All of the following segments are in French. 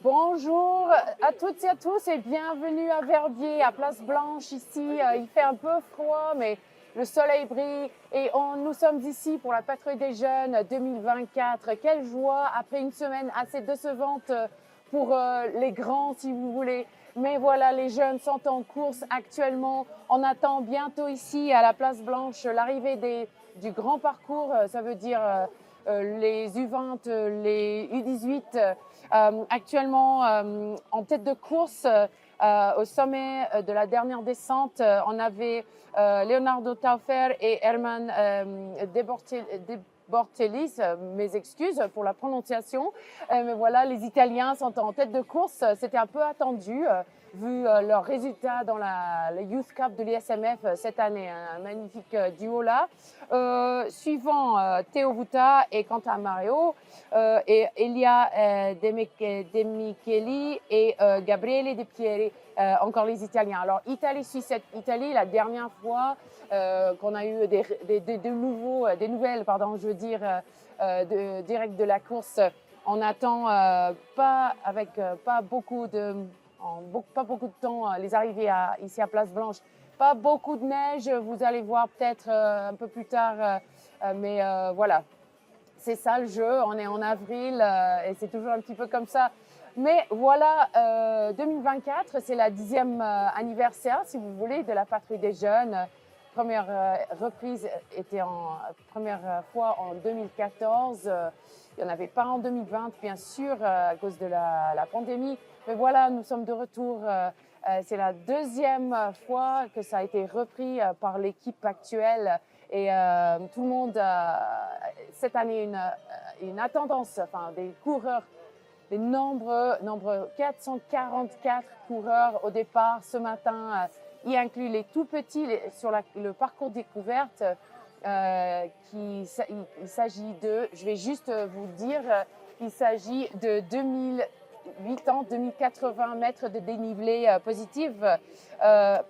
Bonjour à toutes et à tous et bienvenue à Verbier, à Place Blanche ici. Il fait un peu froid mais le soleil brille et nous sommes ici pour la Patrouille des Jeunes 2024. Quelle joie après une semaine assez décevante pour les grands si vous voulez. Mais voilà, les jeunes sont en course actuellement. On attend bientôt ici à la Place Blanche l'arrivée du grand parcours, ça veut dire les U20, les U18. Actuellement, en tête de course, au sommet de la dernière descente, on avait Leonardo Taufer et Herman Debortelis, mes excuses pour la prononciation. Mais voilà, les Italiens sont en tête de course. C'était un peu attendu, vu leurs résultats dans le Youth Cup de l'ISMF cette année. Un magnifique duo là. Suivant Theo Vuta et Quentin Mario, et Elia De Micheli et Gabriele De Pieri, encore les Italiens. Alors, Italie-Suisse, Italie, la dernière fois qu'on a eu des nouvelles, pardon, je veux dire, direct de la course, on attend pas beaucoup de temps les arrivées ici à Place Blanche. Pas beaucoup de neige, vous allez voir peut-être un peu plus tard, mais voilà. C'est ça le jeu, on est en avril et c'est toujours un petit peu comme ça. Mais voilà, 2024, c'est la 10e anniversaire, si vous voulez, de la Patrouille des Jeunes. Première reprise était première fois en 2014. Il n'y en avait pas en 2020, bien sûr, à cause de la pandémie. Mais voilà, nous sommes de retour. C'est la deuxième fois que ça a été repris par l'équipe actuelle. Et tout le monde, cette année, une attendance, enfin, des coureurs, des nombreux 444 coureurs au départ ce matin, y inclut les tout petits sur le parcours découverte. Il s'agit de, je vais juste vous dire, il s'agit de 2080 mètres de dénivelé positif.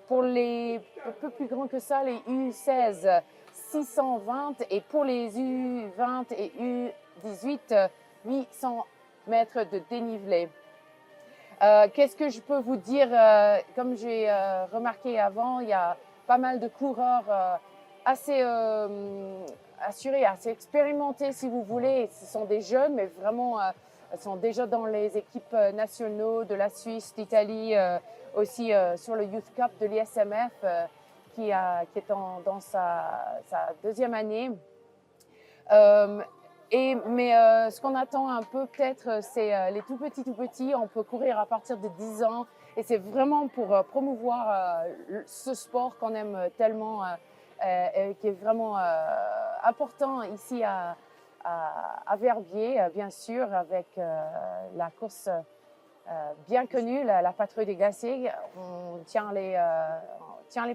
Pour les un peu plus grands que ça, les U16, 620 et pour les U20 et U18, 800 mètres de dénivelé. Qu'est-ce que je peux vous dire? Comme j'ai remarqué avant, il y a pas mal de coureurs assez assurés, assez expérimentés si vous voulez. Ce sont des jeunes, mais vraiment sont déjà dans les équipes nationaux de la Suisse, d'Italie, aussi sur le Youth Cup de l'ISMF, qui est dans sa deuxième année. Mais ce qu'on attend un peu peut-être, c'est les tout petits. On peut courir à partir de 10 ans et c'est vraiment pour promouvoir ce sport qu'on aime tellement et qui est vraiment important ici à Verbier, bien sûr, avec la course bien connue, la Patrouille des Glaciers. On tient les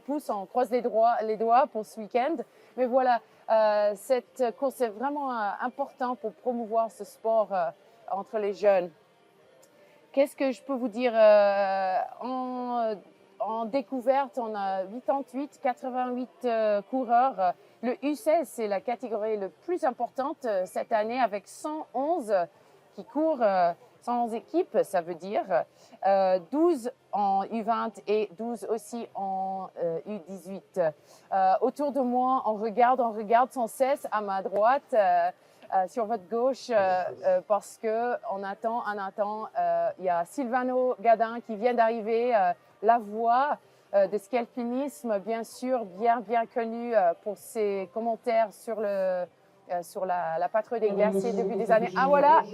pouces, on croise les doigts pour ce week-end. Mais voilà, cette course est vraiment importante pour promouvoir ce sport entre les jeunes. Qu'est-ce que je peux vous dire? En découverte, on a 88 coureurs. Le U16, c'est la catégorie la plus importante cette année avec 111 qui courent, 111 équipes, ça veut dire 12 en U20 et 12 aussi en U18. Autour de moi, on regarde sans cesse à ma droite, sur votre gauche, parce qu'on attend, il y a Silvano Gadin qui vient d'arriver, la voix de Scalpinisme, bien sûr, bien connu pour ses commentaires sur la Patrouille des Glaciers depuis des années. Ah voilà,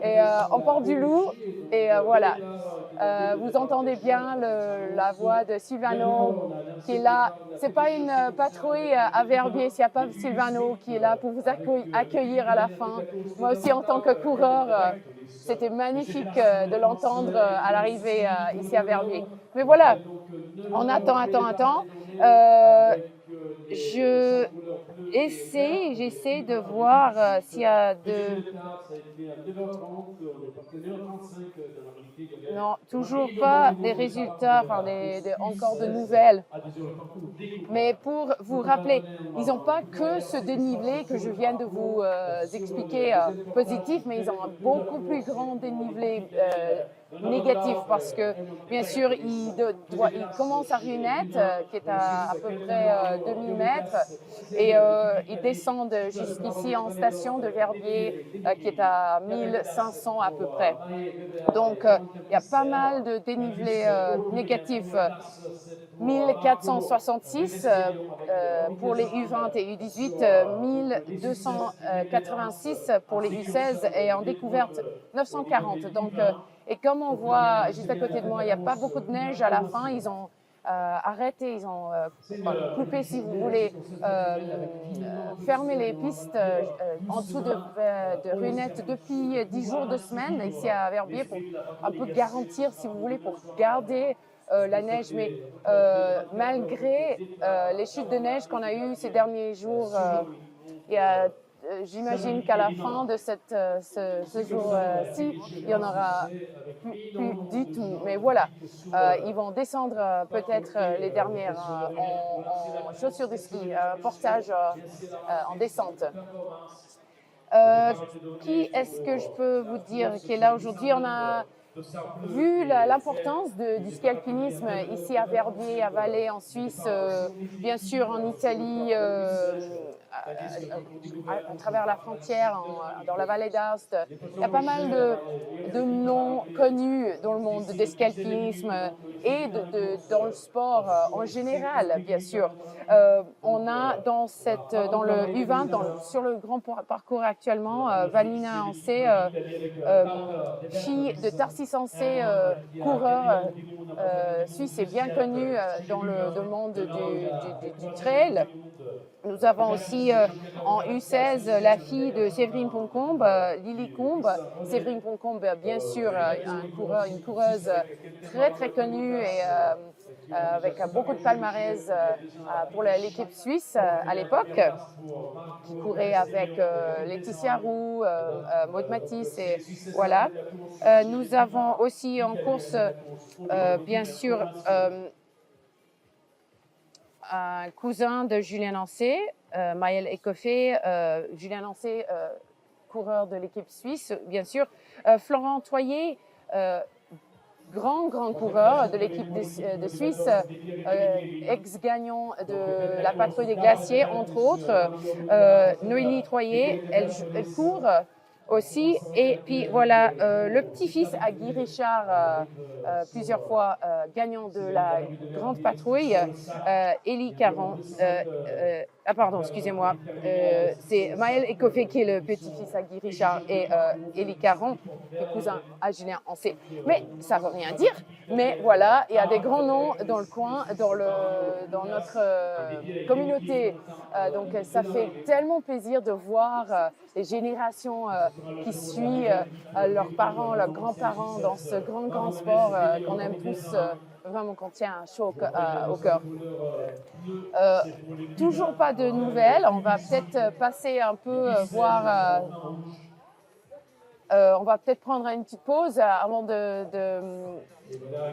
et on porte du loup, et voilà. Vous entendez bien la voix de Silvano qui est là. C'est pas une patrouille à Verbier s'il n'y a pas Silvano qui est là pour vous accueillir à la fin. Moi aussi, en tant que coureur, c'était magnifique de l'entendre à l'arrivée ici à Verbier. Mais voilà, on attend. J'essaie de voir s'il y a de... Non, toujours pas des résultats, enfin encore de nouvelles. Mais pour vous rappeler, ils n'ont pas que ce dénivelé que je viens de vous expliquer positif, mais ils ont un beaucoup plus grand dénivelé négatif parce que, bien sûr, il commence à Runette, qui est à peu près 2000 mètres, et ils descendent jusqu'ici en station de Verbier, qui est à 1500 à peu près. Donc, il y a pas mal de dénivelé négatif. 1466 pour les U20 et U18, 1286 pour les U16 et en découverte 940. Donc, et comme on voit juste à côté de moi, il n'y a pas beaucoup de neige à la fin. Ils ont arrêté, ils ont coupé, si vous voulez, fermé les pistes en dessous de Runette depuis 10 jours, 2 semaines ici à Verbier pour un peu garantir, si vous voulez, pour garder la neige, mais malgré les chutes de neige qu'on a eues ces derniers jours, j'imagine qu'à la fin de ce jour-ci, il n'y en aura plus du tout. Mais voilà, ils vont descendre peut-être les dernières en chaussures de ski, portage en descente. Qui est-ce que je peux vous dire qui est là aujourd'hui? On a vu l'importance du ski alpinisme ici à Verbier, à Valais, en Suisse, bien sûr en Italie, à travers la frontière, dans la vallée d'Aoste. Il y a pas mal de noms connus dans le monde de ski alpinisme et dans le sport en général, bien sûr. On a dans le U20, sur le grand parcours actuellement, Vanina Ansé, fille de Tarsis Ansé, coureur suisse et bien connu dans le monde du trail. Nous avons aussi en U16 la fille de Séverine Poncombe, Lily Combe. Séverine Poncombe, bien sûr, une coureuse très très connue et avec beaucoup de palmarès pour l'équipe suisse à l'époque, qui courait avec Laetitia Roux, Maud Matisse et voilà. Nous avons aussi en course, bien sûr, un cousin de Julien Ancet, Maël Ekofe, Julien Ancet, coureur de l'équipe suisse, bien sûr. Florent Toyer, grand coureur de l'équipe de Suisse, ex-gagnant de la patrouille des glaciers, entre autres. Noélie Troyer, elle court aussi. Et puis voilà, le petit-fils à Guy Richard, plusieurs fois gagnant de la grande patrouille, Élie Caron. Pardon, excusez-moi. C'est Maël Ekofe qui est le petit-fils à Guy Richard et Élie Caron, le cousin à Julien Ancet. Mais ça ne veut rien dire. Mais voilà, il y a des grands noms dans le coin, dans notre communauté. Donc ça fait tellement plaisir de voir les générations qui suivent leurs parents, leurs grands-parents dans ce grand sport qu'on aime tous, vraiment qu'on tient chaud au cœur. Toujours pas de nouvelles. On va peut-être passer un peu voir. On va peut-être prendre une petite pause avant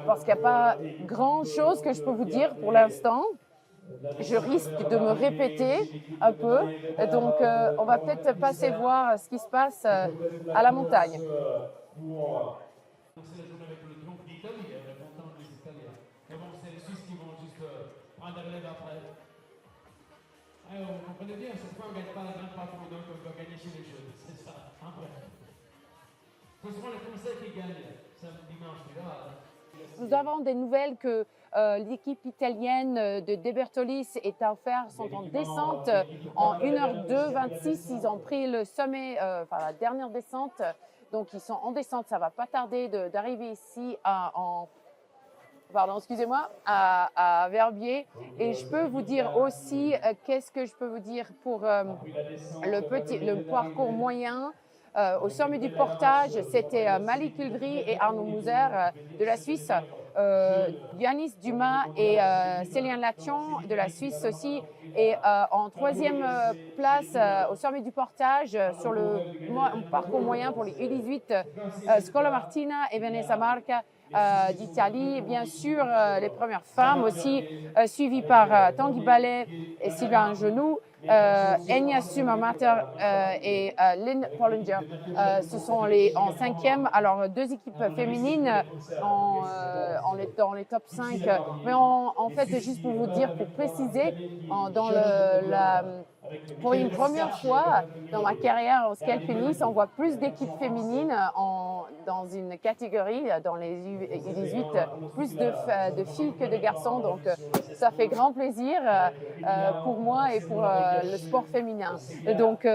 parce qu'il n'y a pas grand-chose que je peux vous dire pour l'instant. Je risque de me répéter un peu. Donc, on va peut-être passer voir ce qui se passe à la montagne. Vous comprenez bien, cette fois on ne gagne pas la grande patrouille, donc on doit gagner chez les jeunes, c'est ça, après. C'est souvent les Français qui gagnent, c'est un dimanche, Nous avons des nouvelles que l'équipe italienne de De Bertolis est à faire, sont en descente en 1h02-26. Ils ont pris le sommet, la dernière descente, donc ils sont en descente, ça ne va pas tarder d'arriver ici à Verbier. Et je peux vous dire aussi, qu'est-ce que je peux vous dire pour le parcours moyen. Au sommet du portage, c'était Malik Kuldry et Arnaud Mouser de la Suisse, Yanis Dumas et Célien Lation de la Suisse aussi, Et en troisième place, au sommet du portage, sur le parcours moyen pour les U18, Scola Martina et Vanessa Marca d'Italie. Bien sûr, les premières femmes aussi, suivies par Tanguy Ballet et Sylvain Genoux. Enya Sumamater et Lynn Pollinger, ce sont en cinquième. Alors, deux équipes féminines dans les top 5. Mais en fait, juste pour vous dire, pour préciser, pour une première fois dans ma carrière en scalp-tennis, on voit plus d'équipes féminines dans une catégorie, dans les U18, plus de filles que de garçons. Donc, ça fait grand plaisir pour moi et pour le sport féminin. Donc,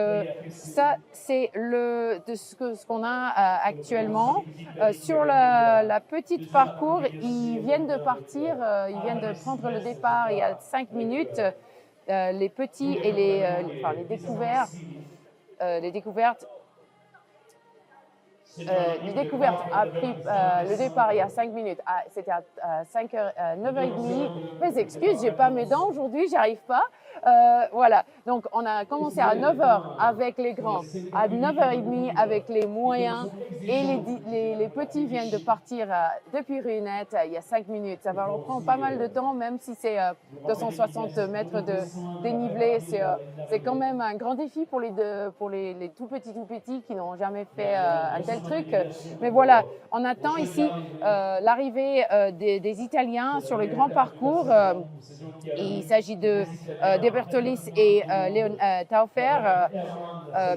ça, c'est ce qu'on a actuellement. Sur la petite parcours, ils viennent de partir, ils viennent de prendre le départ il y a 5 minutes. Les petits et les découvertes. Les découvertes a pris le départ il y a 5 minutes. C'était à 9h30. Mes excuses, j'ai pas mes dents aujourd'hui, j'arrive pas. Voilà, donc on a commencé à 9h avec les grands, à 9h30 avec les moyens et les petits viennent de partir depuis Runette il y a 5 minutes. Ça va leur prendre pas mal de temps, même si c'est 260 mètres de dénivelé. C'est quand même un grand défi pour les tout petits qui n'ont jamais fait un tel truc. Mais voilà, on attend ici l'arrivée des Italiens sur le grand parcours. Il s'agit de Bertolis et Taufer.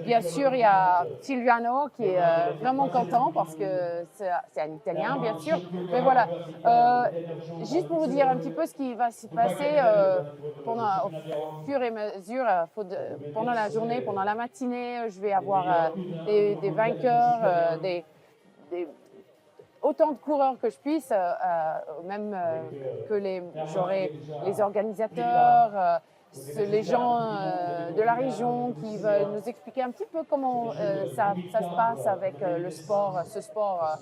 Bien sûr, il y a Silviano qui est vraiment content parce que c'est un Italien, bien sûr. Mais voilà, juste pour vous dire un petit peu ce qui va se passer au fur et à mesure, pendant la journée, pendant la matinée, je vais avoir des vainqueurs, autant de coureurs que je puisse, même que j'aurai les organisateurs, les gens de la région qui veulent nous expliquer un petit peu comment ça se passe avec ce sport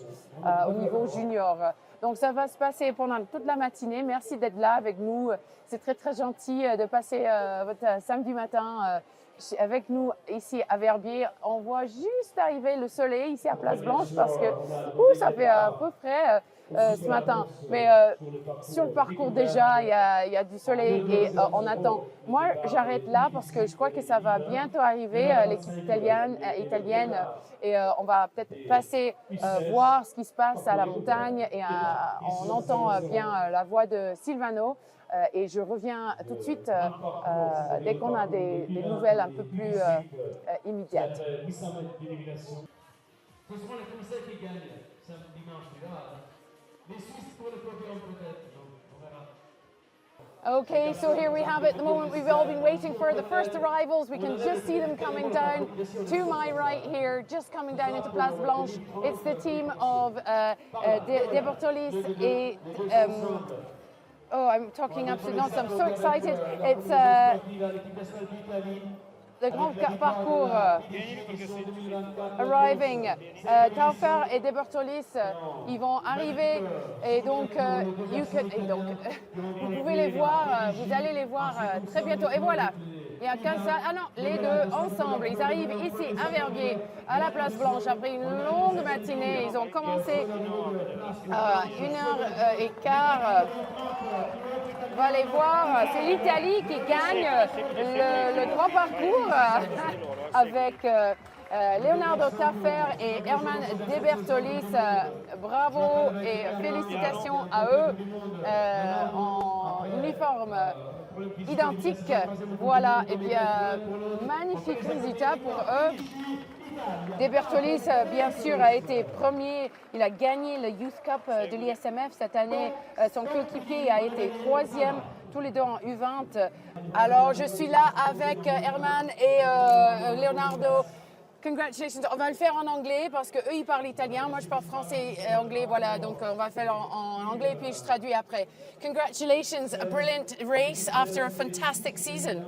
au niveau junior. Donc ça va se passer pendant toute la matinée. Merci d'être là avec nous. C'est très très gentil de passer votre samedi matin avec nous ici à Verbier. On voit juste arriver le soleil ici à Place Blanche parce que ça fait à peu près ce matin. Mais sur le parcours déjà, il y a du soleil et on attend. Moi, j'arrête là parce que je crois que ça va bientôt arriver, l'équipe italienne et on va peut-être passer voir ce qui se passe à la montagne et on entend bien la voix de Silvano. Et je reviens tout de suite dès qu'on a des nouvelles un peu plus immédiates. Ce seront les Français qui gagnent dimanche. Les Suisses pour le podium peut-être. On verra. Okay, so here we have it. At the moment, we've all been waiting for the first arrivals. We can just see them coming down to my right here, just coming down into Place Blanche. It's the team of De Bortolis et I'm talking absolutely nonsense. I'm so excited. It's the grand parcours arriving. Taufer et De Bortolis, ils vont arriver et donc, vous pouvez les voir, vous allez les voir très bientôt. Et voilà. Il n'y a qu'un seul. Ah non, les deux ensemble. Ils arrivent ici à Verbier, à la Place Blanche, après une longue matinée. Ils ont commencé à 1h15. On va les voir. C'est l'Italie qui gagne le grand parcours avec Leonardo Taffer et Herman De Bertolis. Bravo et félicitations à eux en uniforme identique. Voilà, et bien magnifique résultat pour eux. De Bertolis, bien sûr, a été premier. Il a gagné le Youth Cup de l'ISMF cette année. Son coéquipier a été troisième, tous les deux en U20. Alors, je suis là avec Herman et Leonardo. Congratulations. On va le faire en anglais parce qu'eux, ils parlent italien. Moi, je parle français et anglais. Voilà, donc on va faire en anglais puis je traduis après. Congratulations, a brilliant race after a fantastic season.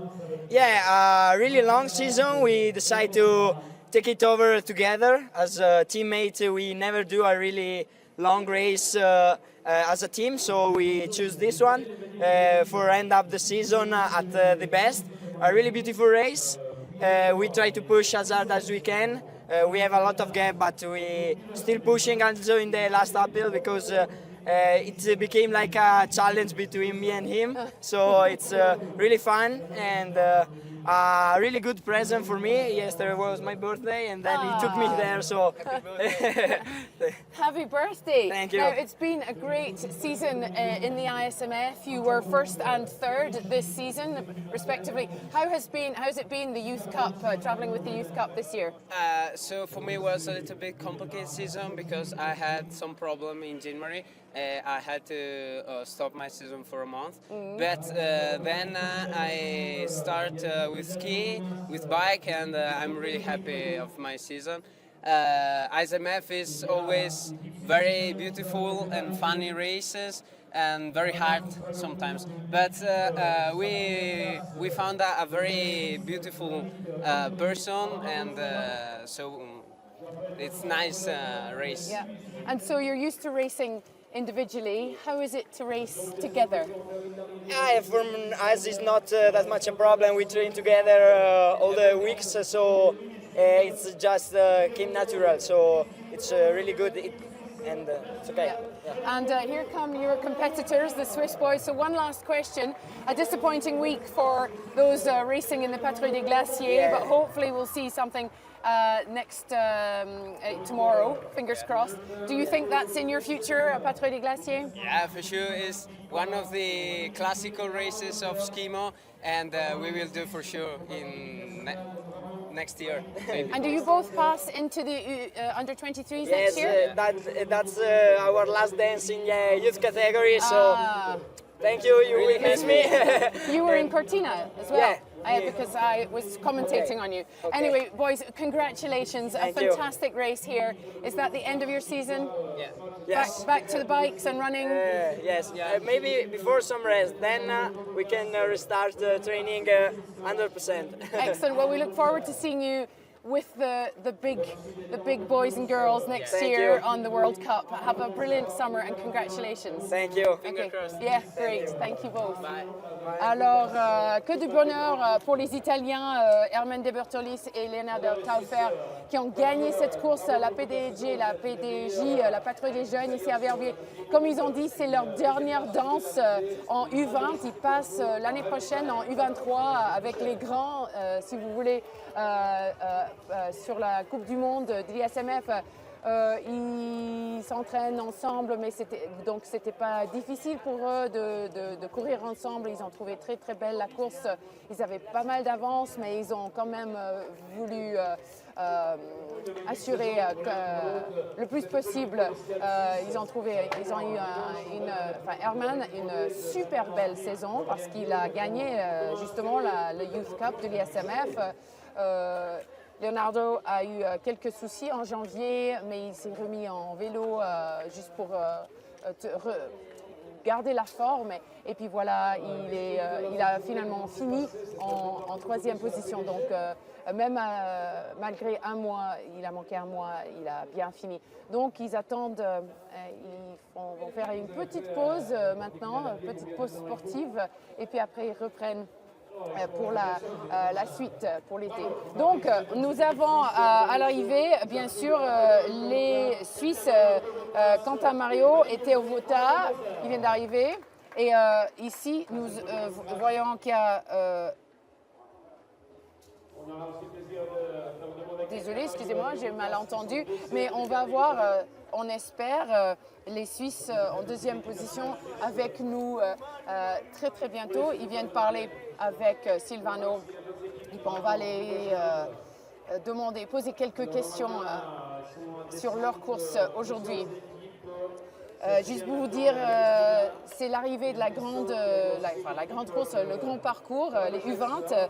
Yeah, a really long season. We decided take it over together. As a teammate, we never do a really long race as a team, so we choose this one for end up the season at the best. A really beautiful race. We try to push as hard as we can. We have a lot of gap, but we still pushing also in the last uphill because it became like a challenge between me and him. So it's really fun and a really good present for me. Yesterday was my birthday, and then he took me there. So Happy birthday! Thank you. Now, it's been a great season in the ISMF. You were first and third this season, respectively. How's it been the Youth Cup, traveling with the Youth Cup this year? So for me it was a little bit complicated season because I had some problem in January. I had to stop my season for a month, but then I start with ski, with bike, and I'm really happy of my season. ISMF is always very beautiful and funny races and very hard sometimes, but we found a very beautiful person, and so it's nice race. Yeah. And so you're used to racing individually. How is it to race together? yeah, for us it's not that much a problem. We train together all the weeks, so it's just came natural. So it's really good, and it's okay. Yeah. And here come your competitors, the Swiss boys. So one last question. A disappointing week for those racing in the Patrouille des Glaciers, but hopefully we'll see something tomorrow, fingers crossed. Do you think that's in your future, Patrouille des Glaciers? Yeah, for sure. It's one of the classical races of Skimo, and we will do for sure in next year. Maybe. And do you both pass into the under 23s next year? That's our last dance in youth category. So thank you. You will miss me. You were in Cortina as well. Yeah. Because I was commentating on you. Okay. Anyway, boys, congratulations. Thank a you. fantastic race here. Is that the end of your season? Yeah. Yes. Back to the bikes and running? Yes. Maybe before some rest, then we can restart training 100%. Excellent. Well, we look forward to seeing you with the big boys and girls next Thank year you. on the World Cup. Have a brilliant summer and congratulations. Thank you. Fingers crossed. Yeah, great. Thank you both. Bye. Alors, que de bonheur pour les Italiens, Herman De Bertolis et Leonardo Taufer, qui ont gagné cette course, la PDG, la PDJ, la Patrouille des Jeunes ici à Verviers. Comme ils ont dit, c'est leur dernière danse en U20. Ils passent l'année prochaine en U23 avec les grands, si vous voulez, sur la Coupe du Monde de l'ISMF. Ils s'entraînent ensemble, mais c'était pas difficile pour eux de courir ensemble. Ils ont trouvé très très belle la course. Ils avaient pas mal d'avance, mais ils ont quand même voulu assurer le plus possible. Ils ont eu Herman une super belle saison parce qu'il a gagné justement le Youth Cup de l'ISMF. Leonardo a eu quelques soucis en janvier, mais il s'est remis en vélo juste pour garder la forme. Et puis voilà, il a finalement fini en troisième position. Donc même malgré un mois, il a manqué un mois, il a bien fini. Donc ils attendent, ils vont faire une petite pause maintenant, une petite pause sportive, et puis après ils reprennent pour la suite, pour l'été. Donc, nous avons à l'arrivée, bien sûr, les Suisses. Quentin Mario et Théo Vota, ils viennent d'arriver. Et ici, nous voyons qu'il y a... Désolée, excusez-moi, j'ai mal entendu. Mais on va voir, on espère, les Suisses en deuxième position avec nous très très bientôt. Ils viennent parler avec Silvano. Et puis on va les poser quelques questions sur leur course aujourd'hui. Juste pour vous dire, c'est l'arrivée de la grande course, le grand parcours, les U20,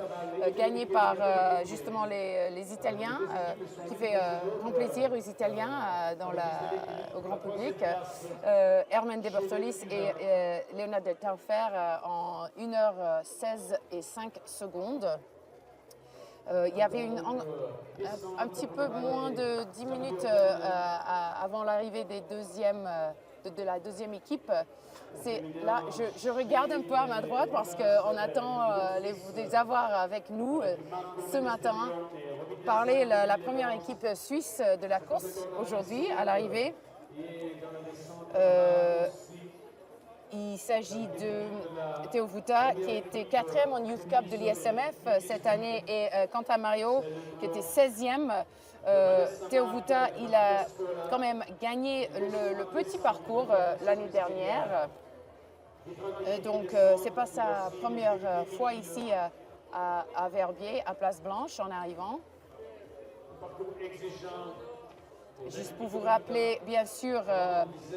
gagné par justement les Italiens, qui fait grand plaisir aux Italiens au grand public. Herman De Bertolis et Leonardo Taufer en 1h16 et 5 secondes. Il y avait un petit peu moins de 10 minutes avant l'arrivée de la deuxième équipe. Là, je regarde un peu à ma droite parce qu'on attend les avoir avec nous ce matin. Parler la première équipe suisse de la course aujourd'hui à l'arrivée. Il s'agit de Théo Vuta qui était 4e en Youth Cup de l'ISMF cette année et quant à Mario qui était 16e. Théo Vuta, il a quand même gagné le petit parcours l'année dernière. Donc c'est pas sa première fois ici à Verbier, à Place Blanche en arrivant. Juste pour vous rappeler, bien sûr,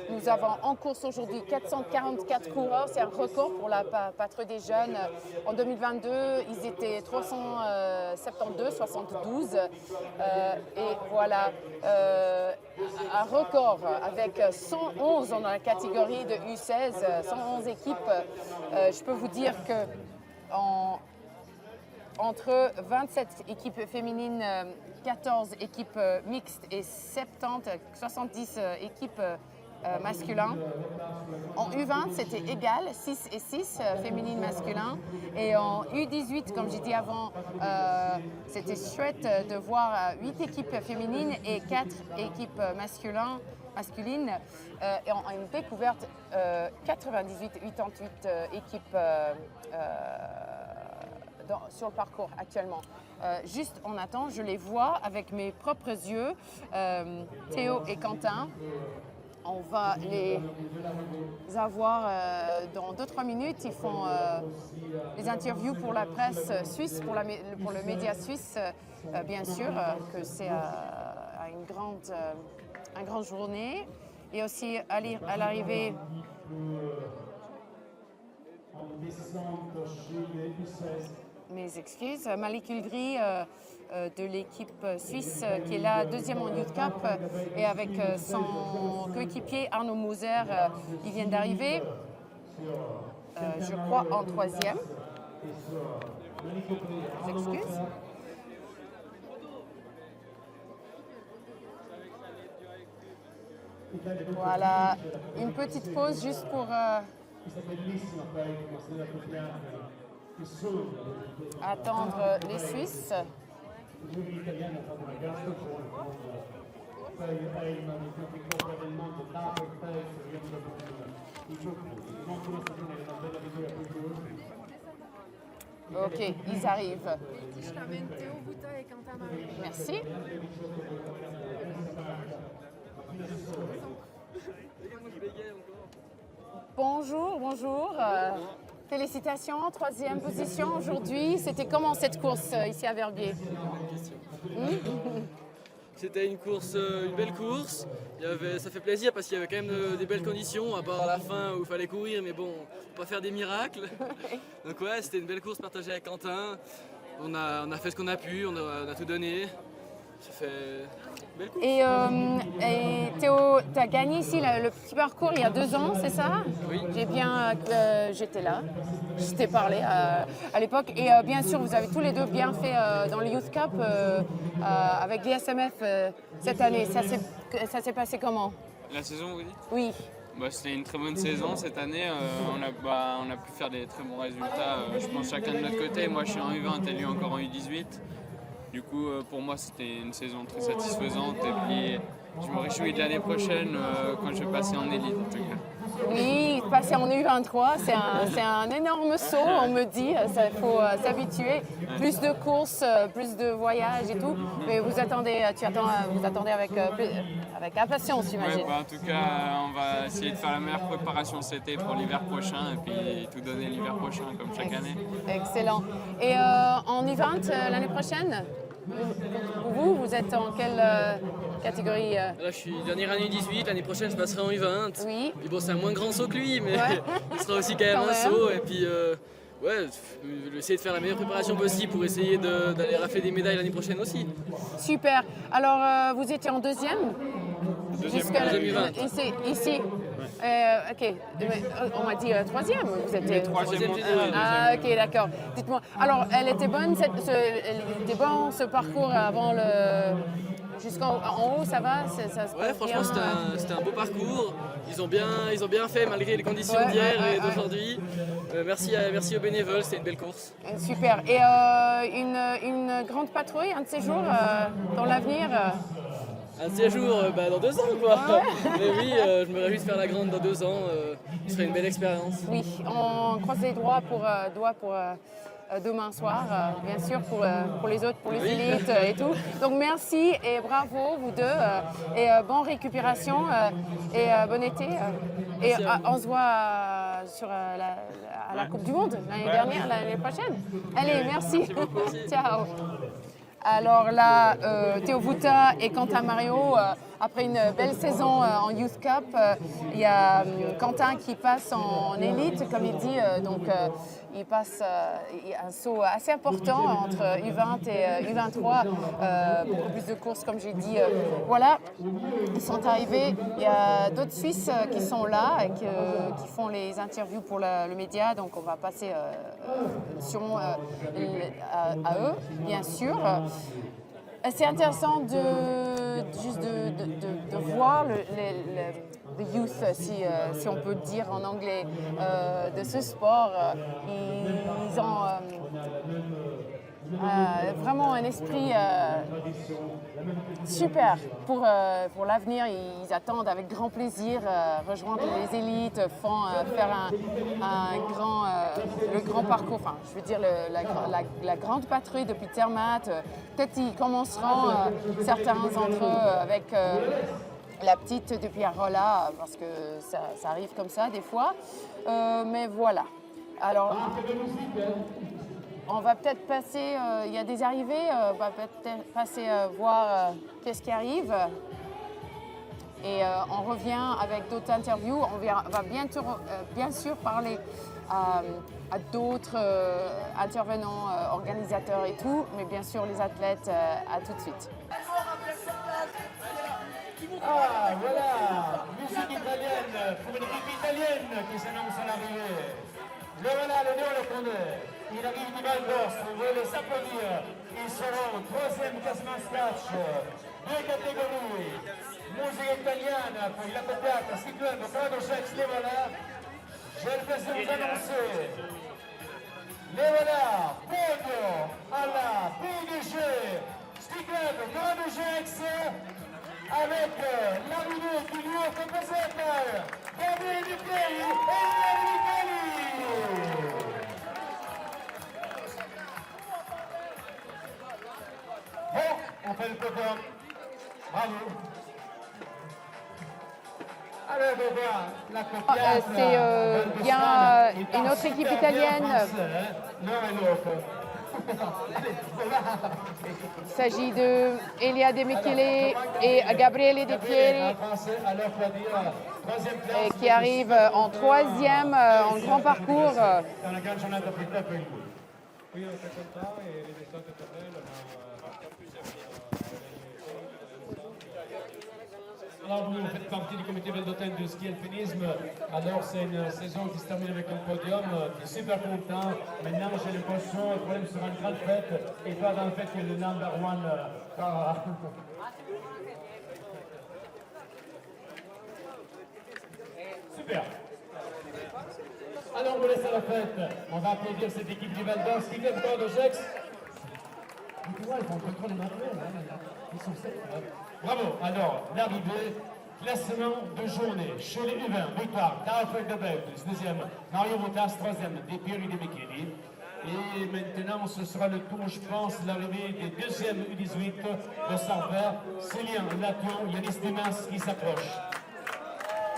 nous avons en course aujourd'hui 444 coureurs. C'est un record pour la patrouille des jeunes. En 2022, ils étaient 372, 72. Et voilà, un record avec 111 dans la catégorie de U16, 111 équipes. Je peux vous dire que entre 27 équipes féminines, 14 équipes mixtes et 70 équipes masculines. En U20, c'était égal, 6 et 6 féminines masculins. Et en U18, comme j'ai dit avant, c'était chouette de voir 8 équipes féminines et 4 équipes masculines. Et on a une découverte 98-88 équipes sur le parcours actuellement. Juste on attend, je les vois avec mes propres yeux, Théo et Quentin. On va les avoir dans 2-3 minutes. Ils font les interviews pour la presse suisse, pour le média suisse, bien sûr, que c'est une grande journée. Et aussi à l'arrivée, mes excuses, Malik Uldri de l'équipe suisse qui est là, deuxième en Youth Cup, et avec son coéquipier Arnaud Moser, ils viennent d'arriver, je crois en troisième. Mes excuses. Voilà, une petite pause juste pour attendre les Suisses. Ok, ils arrivent. Merci. Bonjour. Félicitations, troisième position aujourd'hui. C'était comment cette course ici à Verbier? C'était une belle course. Ça fait plaisir parce qu'il y avait quand même des belles conditions, à part la fin où il fallait courir, mais bon, pas faire des miracles. Donc ouais, c'était une belle course partagée avec Quentin. On a fait ce qu'on a pu, on a tout donné. Ça fait une belle course. Et Théo, tu as gagné ici le petit parcours il y a 2 ans, c'est ça? Oui. J'étais là, je t'ai parlé à l'époque. Et bien sûr, vous avez tous les deux bien fait dans le Youth Cup avec l'ISMF cette année. Ça s'est passé comment? La saison, vous dites? Oui. C'était une très bonne saison cette année. On a pu faire des très bons résultats. Je pense chacun de notre côté. Moi, je suis en U20 et lui encore en U18. Du coup, pour moi, c'était une saison très satisfaisante. Et puis, je me réjouis de l'année prochaine quand je vais passer en élite, en tout cas. Oui, passer en U23, c'est un énorme saut, on me dit. Il faut s'habituer. Plus de courses, plus de voyages et tout. Mais vous attendez avec impatience, j'imagine. Ouais, en tout cas, on va essayer de faire la meilleure préparation cet été pour l'hiver prochain et puis tout donner l'hiver prochain, comme chaque année. Excellent. Et en U20 l'année prochaine, vous êtes en quelle catégorie? Là, je suis dernière année 18, l'année prochaine je passerai en U20. Oui. Puis bon, c'est un moins grand saut que lui, mais Ouais. il sera aussi quand même un saut. Et puis, essayer de faire la meilleure préparation possible pour essayer d'aller rafler des médailles l'année prochaine aussi. Super. Alors, vous étiez en deuxième? Deuxième U20. Ici. Ok, on m'a dit troisième. Vous étiez Troisième Troisième mondial. général. Ah, ok, d'accord. Dites-moi. Alors, elle était bonne, elle était bon ce parcours avant le. Jusqu'en en haut, ça va? Ça se Ouais, passe franchement, bien? c'était un beau parcours. Ils ont bien fait malgré les conditions Ouais, d'hier ouais, et ouais. d'aujourd'hui. Merci aux bénévoles, c'était une belle course. Super. Et une grande patrouille, un de ces jours, dans l'avenir? Un de ces jours, dans 2 ans quoi. Mais oui, je me réjouis de faire la grande dans 2 ans. Ce serait une belle expérience. Oui, on croise les doigts pour demain soir, bien sûr, pour les autres, pour les élites et tout. Donc merci et bravo, vous deux, et bonne récupération et bon été. Et on se voit à la Coupe du Monde l'année dernière, l'année prochaine. Allez, merci. Ciao. Alors là, Théo Vuta et Quentin Mario, après une belle saison en Youth Cup, il y a Quentin qui passe en élite, comme il dit, donc il passe un saut assez important entre U20 et U23, beaucoup plus de courses, comme j'ai dit. Voilà, ils sont arrivés. Il y a d'autres Suisses qui sont là et qui font les interviews pour le média, donc on va passer sûrement à eux, bien sûr. C'est intéressant de voir le youth, si on peut dire en anglais, de ce sport. Ils ont vraiment un esprit super pour l'avenir. Ils attendent avec grand plaisir rejoindre les élites, faire le grand parcours, enfin je veux dire la grande patrouille depuis Zermatt. Peut-être ils commenceront certains d'entre eux avec la petite depuis Arolla, parce que ça arrive comme ça des fois. Mais voilà. Alors, on va peut-être passer, il y a des arrivées, on va peut-être passer voir qu'est-ce qui arrive. Et on revient avec d'autres interviews. On va bientôt, bien sûr, parler à d'autres intervenants, organisateurs et tout, mais bien sûr les athlètes, à tout de suite. Ah, voilà, musique italienne pour une équipe italienne qui s'annonce à l'arrivée. Le voilà, le nez, on le connaît. Il arrive du Val d'Ors, on veut les applaudir. Ils seront 3e classement scratch, 2 catégories. Musica italiana pour la copiata, si club, Prado Sex, les voilà. J'ai le plaisir de vous annoncer. Les voilà, podio alla PDG, sti club, Prado Sex, avec l'arrivée du lieu composé par Gabriele Micheli et Gabriele Micheli. Bon, on fait le podium. Bravo. Alors, on voit la copiate. C'est bien une autre équipe italienne. L'un et l'autre. Il s'agit de Elia De Michele et Gabriele De Pieri qui arrivent en 3e en grand parcours. Dans la grande giornata per te e per lui. Qui on était content et les descentes éternelles, Alors vous faites partie du comité valdôtain de ski alpinisme, alors c'est une saison qui se termine avec un podium, tu es super content, maintenant j'ai l'impression le problème sera une grande fête, et toi dans le fait que le number one... Super. Alors on vous laisse à la fête, on va applaudir cette équipe du Val d'Or, Ski Club Corps de Gex. Tu vois, ils font le contrôle des matériels, hein, ils sont secs. Bravo, alors l'arrivée, classement de journée, chez les U20, victoire d'Alfred de Beltis, 2e, Mario Motas, 3e, De Pieri De Micheli. Et maintenant, ce sera le tour, je pense, l'arrivée des 2e U18 de Sarver, Célien Lation, Yanis Dimas qui s'approche.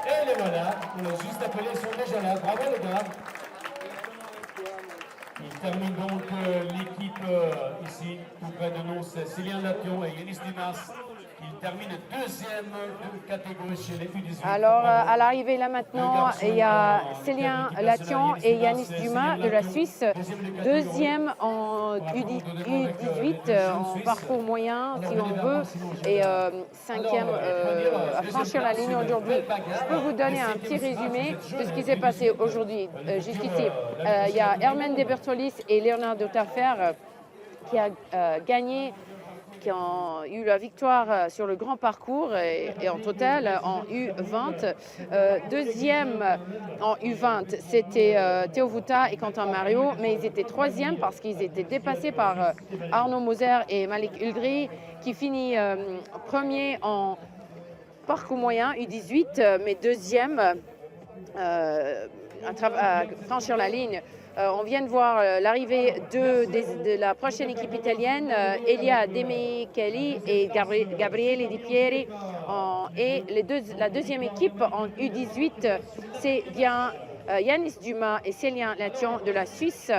Et les voilà, on l'a juste appelé, ils sont déjà là, bravo les gars. termine donc l'équipe ici, tout près de nous, c'est Célien Lation et Yanis Dumas. Il termine deuxième de catégorie chez les U18. Alors, à l'arrivée là maintenant, il y a Célien Lation et Yanis Dumas de la Suisse, deuxième en U18 en parcours moyen, si on veut, et cinquième à franchir la ligne aujourd'hui. Je peux vous donner un petit résumé de ce qui s'est passé aujourd'hui, jusqu'ici. Il y a Hermène Debertolis et Leonardo Taffer qui a gagné, qui ont eu la victoire sur le grand parcours et en total en U20. Deuxième en U20, c'était Théo Vuta et Quentin Mario, mais ils étaient troisième parce qu'ils étaient dépassés par Arnaud Moser et Malik Ulgri, qui finit premier en parcours moyen U18, mais deuxième à franchir la ligne. On vient de voir l'arrivée de la prochaine équipe italienne, Elia De Micheli et Gabriele Di Pieri. Et la deuxième équipe en U18, c'est bien Yanis Dumas et Célien Lation de la Suisse.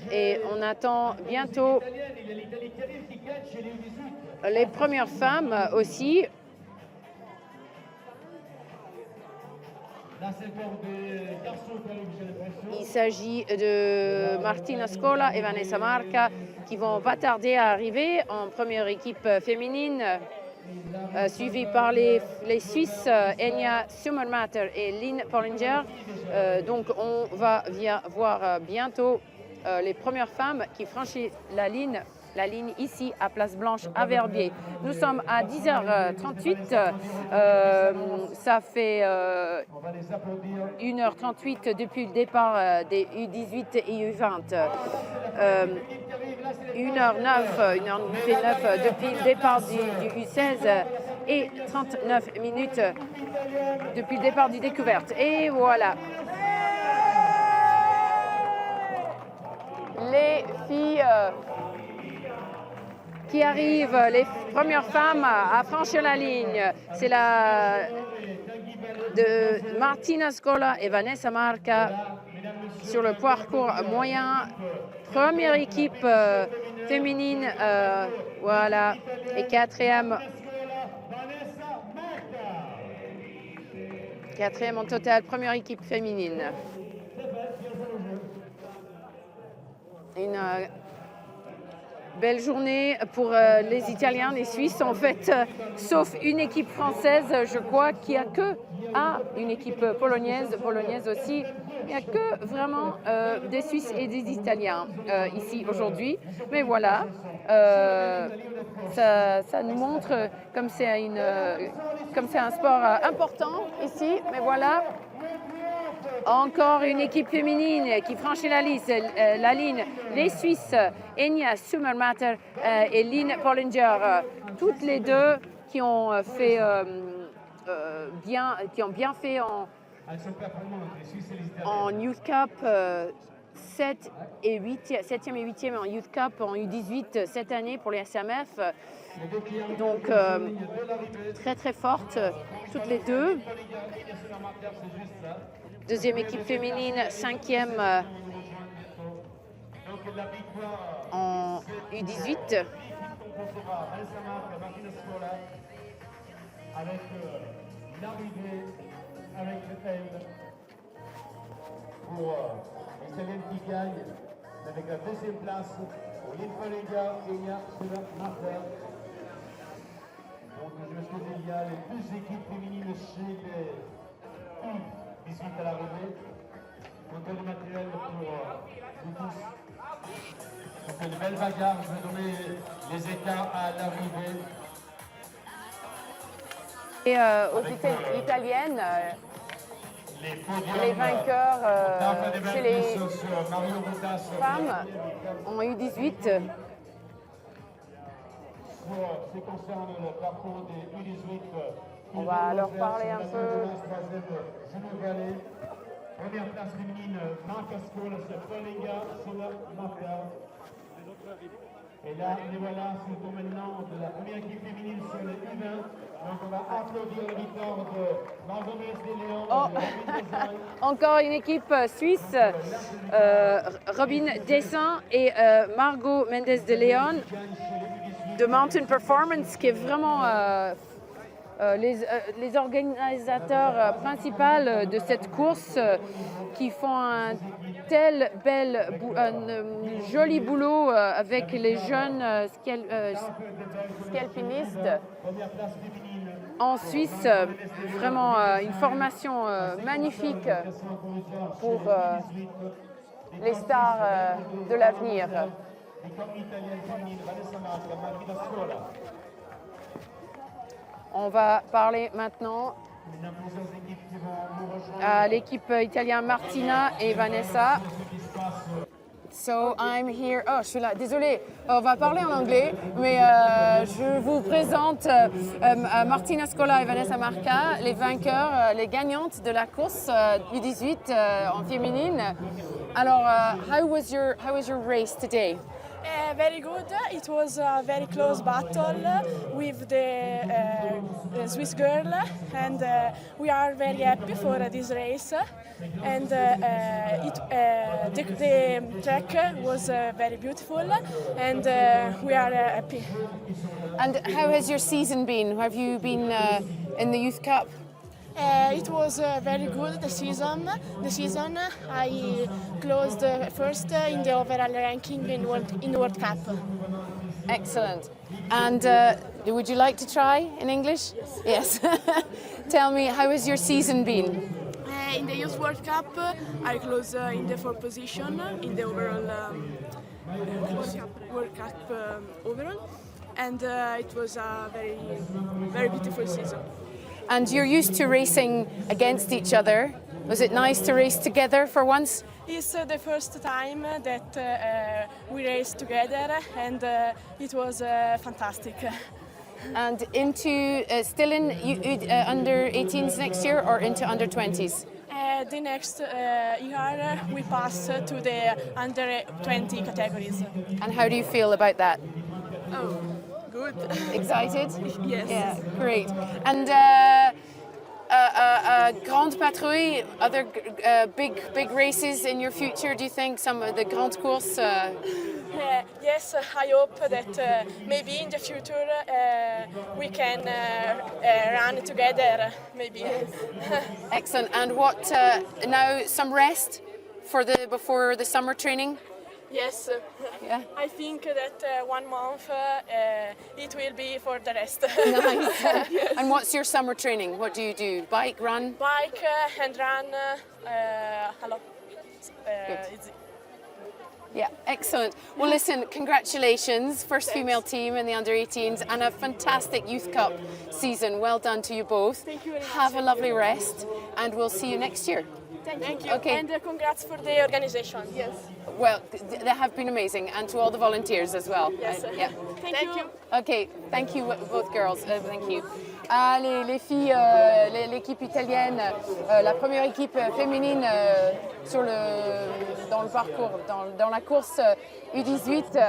Et on attend bientôt les premières femmes aussi. Il s'agit de Martina Scola et Vanessa Marca qui vont pas tarder à arriver en première équipe féminine, suivie par les Suisses Enya Summermatter et Lynn Pollinger. Donc on va voir bientôt les premières femmes qui franchissent la ligne ici à Place Blanche à Verbier. Nous sommes à 10h38. Ça fait 1h38 depuis le départ des U18 et U20. 1h09 depuis le départ du U16 et 39 minutes depuis le départ du découverte. Et voilà. Les filles qui arrivent, les premières femmes à franchir la ligne, c'est la de Martina Scola et Vanessa Marca sur le parcours moyen. Première équipe féminine, voilà, et quatrième en total, première équipe féminine. Une belle journée pour les Italiens, les Suisses en fait, sauf une équipe française, je crois, qui a que une équipe polonaise aussi. Il n'y a que vraiment des Suisses et des Italiens ici aujourd'hui. Mais voilà, ça nous montre comme c'est un sport important ici. Mais voilà. Encore une équipe féminine qui franchit la ligne. Les Suisses, Enya Summermatter et Lynn Pollinger, toutes les deux qui ont bien fait en Youth Cup 7e et 8e en Youth Cup en U18 cette année pour les SMF. Donc très très fortes toutes les deux. Deuxième équipe féminine, 5e en U18. Avec l'arrivée, avec elle, pour les Italiennes qui gagnent, avec la deuxième place pour Lynn Pollinger et Enya Summermatter. Donc je me souviens, il y a les deux équipes féminines chez les U18 à l'arrivée. Donc le matériel pour nous tous. Donc une belle bagarre, je vais donner les écarts à l'arrivée. Et aux italiennes, les vainqueurs chez les femmes en U18. Ce qui concerne le parcours des U18, on va leur parler un peu. Première place féminine, Marca Scola, c'est Pollinger, Summermatter. Et là, les voilà, c'est le tour maintenant de la première équipe féminine sur le U20. Donc on va applaudir la victoire de Margot Mendes-de-Léon. Oh. Encore une équipe suisse, Robin Dessin et Margot Mendes de Leon de Mountain Performance, qui est vraiment les organisateurs principaux de cette course, qui font un joli boulot avec les jeunes skialpinistes en Suisse. Vraiment une formation magnifique pour les stars de l'avenir. On va parler maintenant à l'équipe italienne Martina et Vanessa. So I'm here. Oh, je suis là. Désolée. On va parler en anglais, mais je vous présente Martina Scola et Vanessa Marca, les vainqueurs, les gagnantes de la course U18 en féminine. Alors, how was your race today? Very good. It was a very close battle with the Swiss girl, and we are very happy for this race. And the track was very beautiful, and we are happy. And how has your season been? Have you been in the Youth Cup? It was very good, the season. I closed first in the overall ranking in World Cup. Excellent. And would you like to try in English? Yes. Tell me, how has your season been? In the Youth World Cup, I closed in the 4th position in the overall World Cup overall, and it was a very, very beautiful season. And you're used to racing against each other. Was it nice to race together for once? It's the first time that we raced together, and it was fantastic. And into still in under 18s next year, or into under 20s? The next year we pass to the under 20 categories. And how do you feel about that? Oh, good. Excited? Yes. Yeah, great. And Grande Patrouille, other big races in your future? Do you think some of the Grandes Courses? Yes, I hope that maybe in the future we can run together. Maybe. Excellent. And what now? Some rest before the summer training? Yes. Yeah. I think that 1 month it will be for the rest. Nice. Yes. And what's your summer training? What do you do? Bike, run? Bike and run a lot. Yeah, excellent. Well, listen, congratulations. First female team in the under-18s and a fantastic Youth Cup season. Well done to you both. Thank you very much. Have a lovely rest and we'll see you next year. Thank you. Okay. And congrats for the organization. Yes. Well, they have been amazing, and to all the volunteers as well. Yes. Yeah. Thank you. Okay, thank you both girls. Thank you. Les filles, l'équipe italienne, la première équipe féminine dans le parcours, dans la course U18,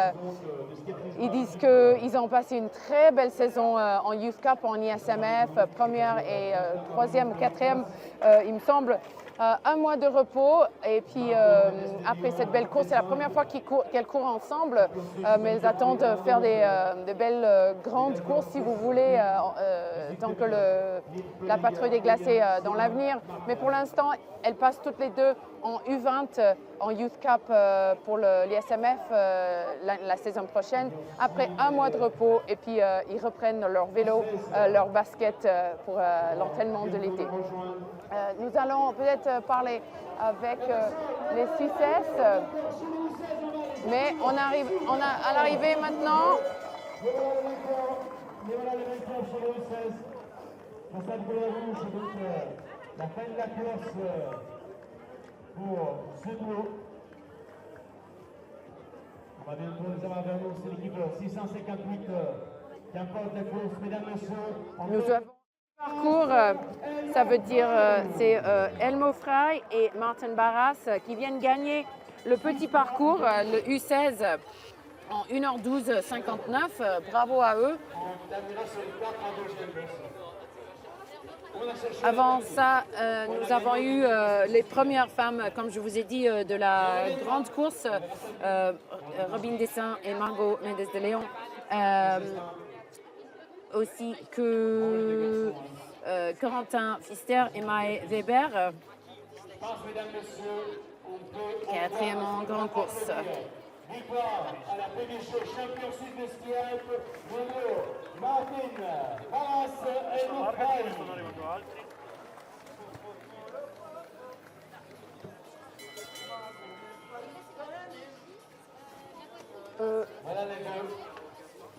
ils disent qu'ils ont passé une très belle saison en Youth Cup, en ISMF, première et troisième, quatrième, il me semble. 1 mois de repos et puis après cette belle course, c'est la première fois qu'elles courent ensemble, mais elles attendent de faire des belles grandes courses si vous voulez, tant que la patrouille des glacés dans l'avenir. Mais pour l'instant, elles passent toutes les deux en U20, en Youth Cup pour l'ISMF la saison prochaine. Après 1 mois de repos et puis ils reprennent leur vélo, leur basket pour l'entraînement de l'été. Nous allons peut-être parler avec les Suissesses, mais on arrive à l'arrivée maintenant. La fin de la course pour ce duo. On va bientôt les avoir vers nous, c'est l'équipe 658 qui emporte la course, mesdames et messieurs. Nous avons parcours, ça veut dire c'est Elmo Frey et Martin Barras qui viennent gagner le petit parcours, le U16 en 1h12,59. Bravo à eux. Avant ça, nous avons eu les premières femmes, comme je vous ai dit, de la grande course, Robin Dessin et Margot Mendes de Leon, aussi que Corentin Pfister et Mae Weber, quatrième en grande course. Victoire à la PDC champion sud de ski alpes, numéro Martin Barras et Moukhaï. Voilà les deux.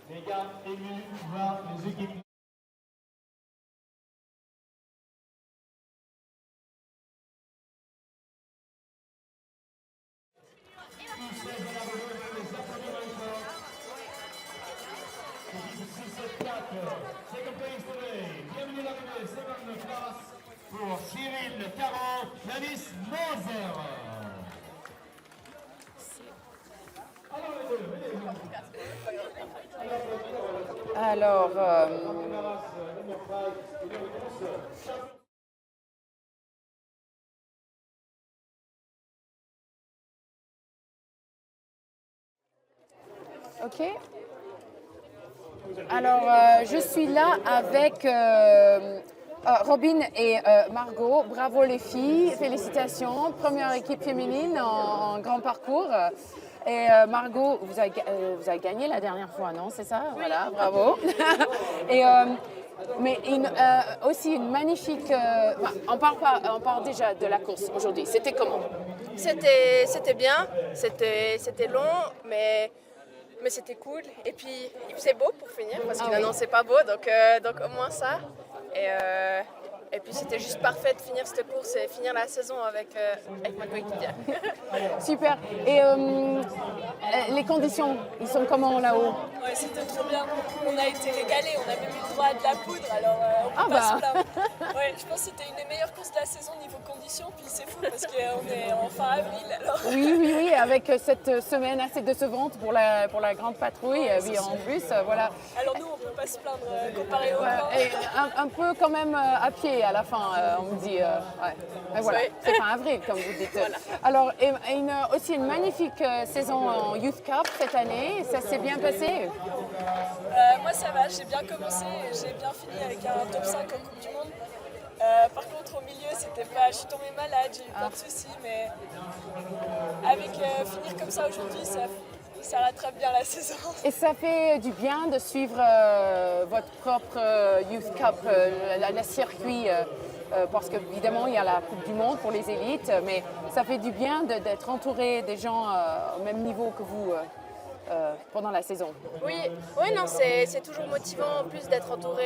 Les gars élus voir les équipes. Bienvenue l'arrivée, seconde place pour Cyril Caron, Yanis Moser. Alors, ok. Alors, je suis là avec Robin et Margot. Bravo les filles, félicitations. Première équipe féminine en grand parcours. Et Margot, vous avez gagné la dernière fois, non? C'est ça? Voilà, bravo. Et, mais aussi une magnifique... on parle déjà de la course aujourd'hui. C'était comment? C'était bien, c'était long, mais c'était cool. Et puis c'est beau pour finir, parce que c'est pas beau, donc au moins ça. Et puis c'était juste parfait de finir cette course et finir la saison avec ma coéquipière. Super. Et les conditions, ils sont comment là-haut? Ouais, c'était trop bien. On a été régalés, on a même eu le droit à de la poudre, alors on peut pas se plaindre. Ouais, je pense que c'était une des meilleures courses de la saison niveau conditions, puis c'est fou parce qu'on est en fin avril alors. Oui, avec cette semaine assez décevante pour la grande patrouille, oui, en plus, voilà. Alors nous, on peut pas se plaindre comparé au camp. Et un peu quand même à pied à la fin, on me dit. Ouais. Mais voilà, c'est fin avril, comme vous dites. Voilà. Alors, aussi une magnifique saison en Youth Cup cette année, ça s'est bien passé? Moi ça va, j'ai bien commencé et j'ai bien fini avec un top 5 en Coupe du Monde. Par contre au milieu je suis tombée malade, j'ai eu plein de soucis, mais avec finir comme ça aujourd'hui, ça rattrape bien la saison. Et ça fait du bien de suivre votre propre Youth Cup, la circuit, parce qu'évidemment il y a la Coupe du Monde pour les élites, mais ça fait du bien d'être entouré des gens au même niveau que vous. Pendant la saison. Oui, non, c'est toujours motivant en plus d'être entouré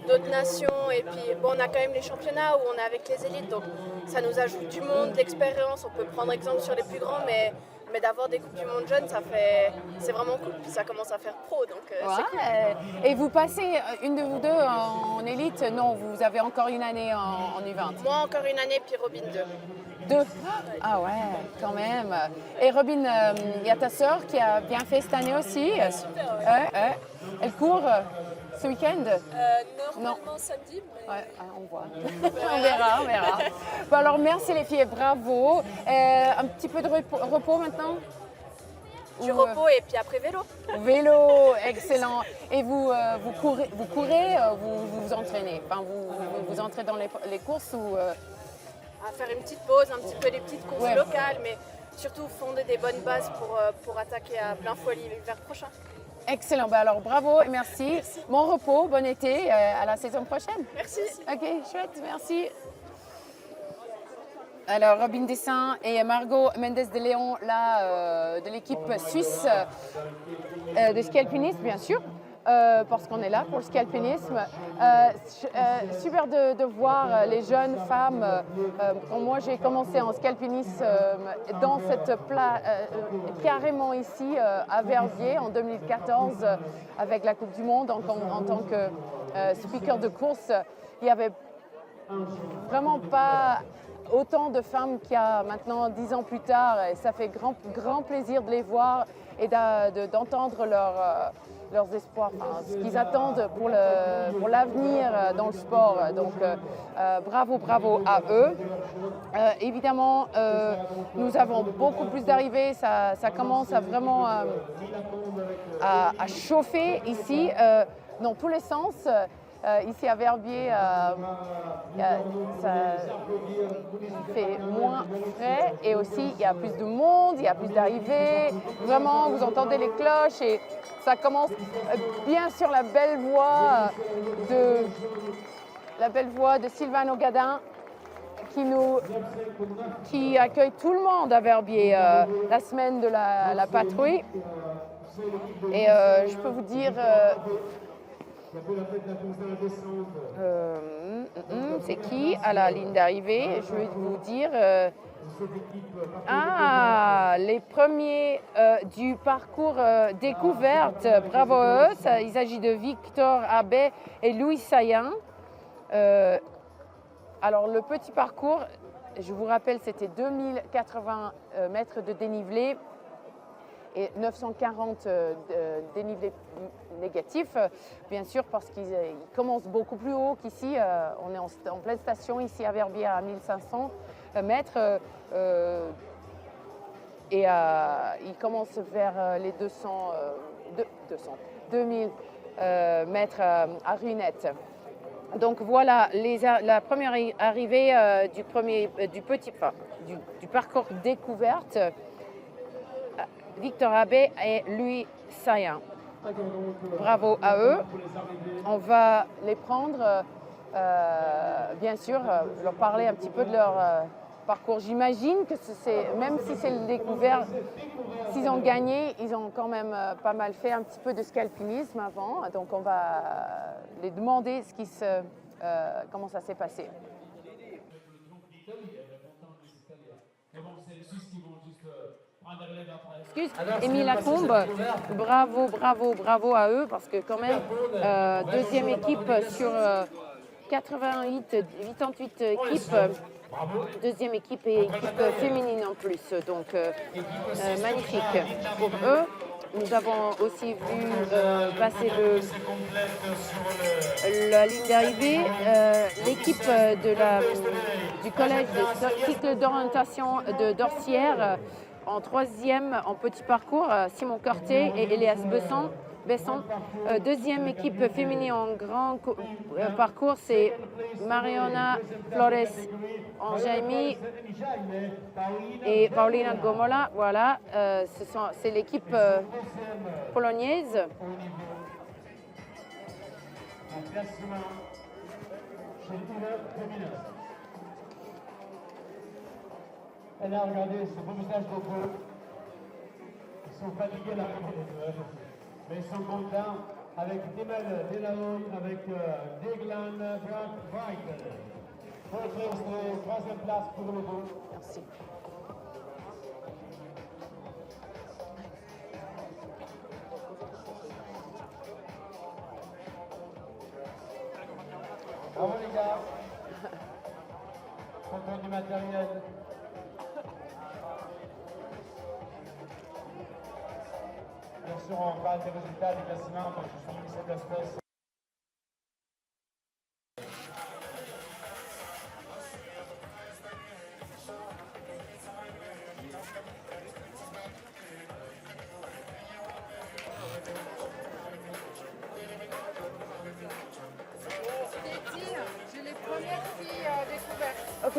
d'autres nations et puis bon, on a quand même les championnats où on est avec les élites, donc ça nous ajoute du monde, de l'expérience, on peut prendre exemple sur les plus grands, mais d'avoir des Coupes du Monde jeunes, c'est vraiment cool, puis ça commence à faire pro, donc c'est cool. Et vous passez, une de vous deux en élite? Non, vous avez encore une année en U20. Moi encore une année, puis Robin 2. Ah ouais, quand même. Et Robin, il y a ta sœur qui a bien fait cette année aussi. Super, ouais. Elle court ce week-end? Normalement samedi, mais... Ouais, on voit. on verra. Bon, alors merci les filles, bravo. Un petit peu de repos maintenant? Du repos et puis après vélo. Vélo, excellent. Et vous courez, vous vous entraînez? Enfin, vous entrez dans les courses ou... À faire une petite pause, un petit peu des petites courses locales, mais surtout fonder des bonnes bases pour attaquer à plein fouet l'hiver prochain. Excellent, alors bravo et merci. Bon repos, bon été, à la saison prochaine. Merci. Ok, chouette, merci. Alors Robin Dessin et Margot Mendes de Leon, là, de l'équipe suisse de ski alpinisme, bien sûr. Parce qu'on est là pour le ski alpinisme. Super de voir les jeunes femmes. Moi, j'ai commencé en ski alpinisme dans cette carrément ici à Verviers en 2014 avec la Coupe du Monde en tant que speaker de course. Il n'y avait vraiment pas autant de femmes qu'il y a maintenant 10 ans plus tard. Et ça fait grand plaisir de les voir et d'entendre leurs espoirs, enfin, ce qu'ils attendent pour l'avenir dans le sport. Donc bravo à eux. Évidemment, nous avons beaucoup plus d'arrivées, ça commence à vraiment à chauffer ici dans tous les sens. Ici à Verbier, il fait moins frais et aussi il y a plus de monde, il y a plus d'arrivées. Vraiment, vous entendez les cloches et ça commence bien sûr la belle voix de Silvano Gadin qui accueille tout le monde à Verbier la semaine de la patrouille. Et je peux vous dire... c'est qui à la ligne d'arrivée? Je vais vous dire. Les premiers du parcours découverte. Bravo à eux. Il s'agit de Victor Abbé et Louis Saillant. Alors, le petit parcours, je vous rappelle, c'était 2080 mètres de dénivelé et 940 dénivelé négatif, bien sûr, parce qu'ils commencent beaucoup plus haut qu'ici. On est en pleine station ici à Verbier à 1500 mètres. Et ils commencent vers les 2000 mètres à Runette. Donc voilà la première arrivée du parcours découverte. Victor Abbé et Louis Saillant. Bravo à eux. On va les prendre, bien sûr, leur parler un petit peu de leur parcours. J'imagine que même si c'est le découvert, s'ils ont gagné, ils ont quand même pas mal fait un petit peu de scalpinisme avant. Donc on va les demander comment ça s'est passé. Excuse, Émile Lacombe, bravo à eux parce que quand même, deuxième équipe sur 88 équipes, deuxième équipe et équipe féminine en plus, donc magnifique pour eux. Nous avons aussi vu passer la ligne d'arrivée, l'équipe du collège de cycle d'orientation de Dorcières. En troisième, en petit parcours, Simon Corté et Elias Besson. Deuxième équipe féminine en grand parcours, c'est Mariona Flores Anjaimi et Paulina Gomola. Voilà, c'est l'équipe polonaise. Elle a regardé ce beau visage d'Opo. Ils sont fatigués là, mais ils sont contents avec Demel Delahaye, avec Deglan Bright. Troisième place pour le beau. Merci. Bravo les gars. Content du matériel. Bien sûr, on parle des résultats des classements, donc je finis cette espèce. J'ai les premières filles découvertes. Ok.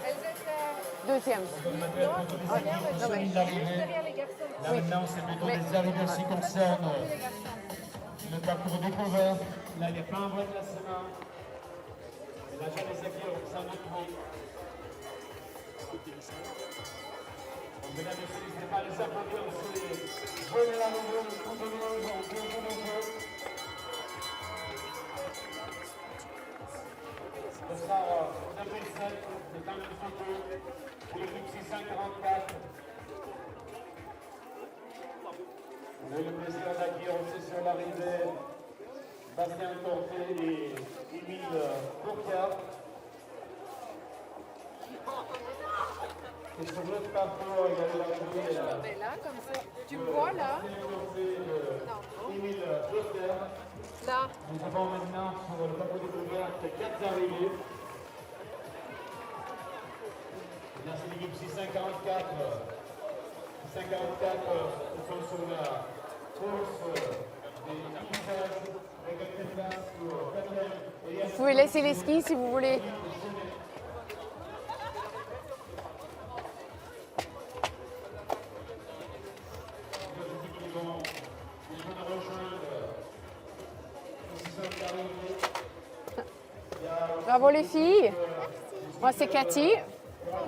Elles étaient deuxième. Là maintenant, c'est plutôt des arrivées qui concernent le parcours découvert. Là, il n'y a pas un vrai classement. Là, j'ai les acquis, on s'en occupe. Donc, mesdames et messieurs, n'hésitez pas à les applaudir aussi. Prenez la longueur, ce sera 2007, le temps de photo pour l'équipe 644. Vous avez le plaisir d'accueillir aussi sur l'arrivée Bastien Torté et Émile Courcard. Et sur l'autre parcours, il y avait l'arrivée Là, comme ça. Tu me vois là? Émile Foster. Là. Nous avons maintenant sur le parcours découverte 4 arrivées. Dans cette équipe 654, 54 sont sur la course des mixages avec un place pour Daniel. Vous pouvez laisser les skis si vous voulez. Bravo les filles. Moi c'est Cathy.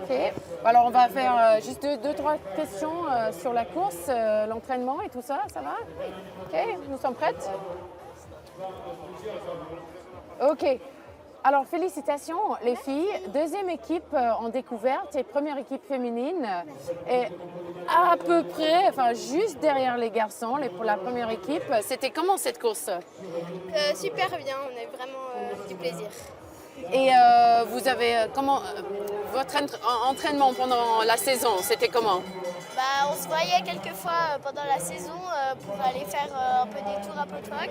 Ok. Alors on va faire juste deux, trois questions sur la course, l'entraînement et tout ça. Ça va? Ok. Nous sommes prêtes? Ok. Alors félicitations les filles. Deuxième équipe en découverte et première équipe féminine. Et à peu près, enfin juste derrière les garçons, pour la première équipe. C'était comment cette course? Super bien, on a eu vraiment du plaisir. Et vous avez votre entraînement pendant la saison, c'était comment? On se voyait quelques fois pendant la saison pour aller faire un peu des tours à Potwock.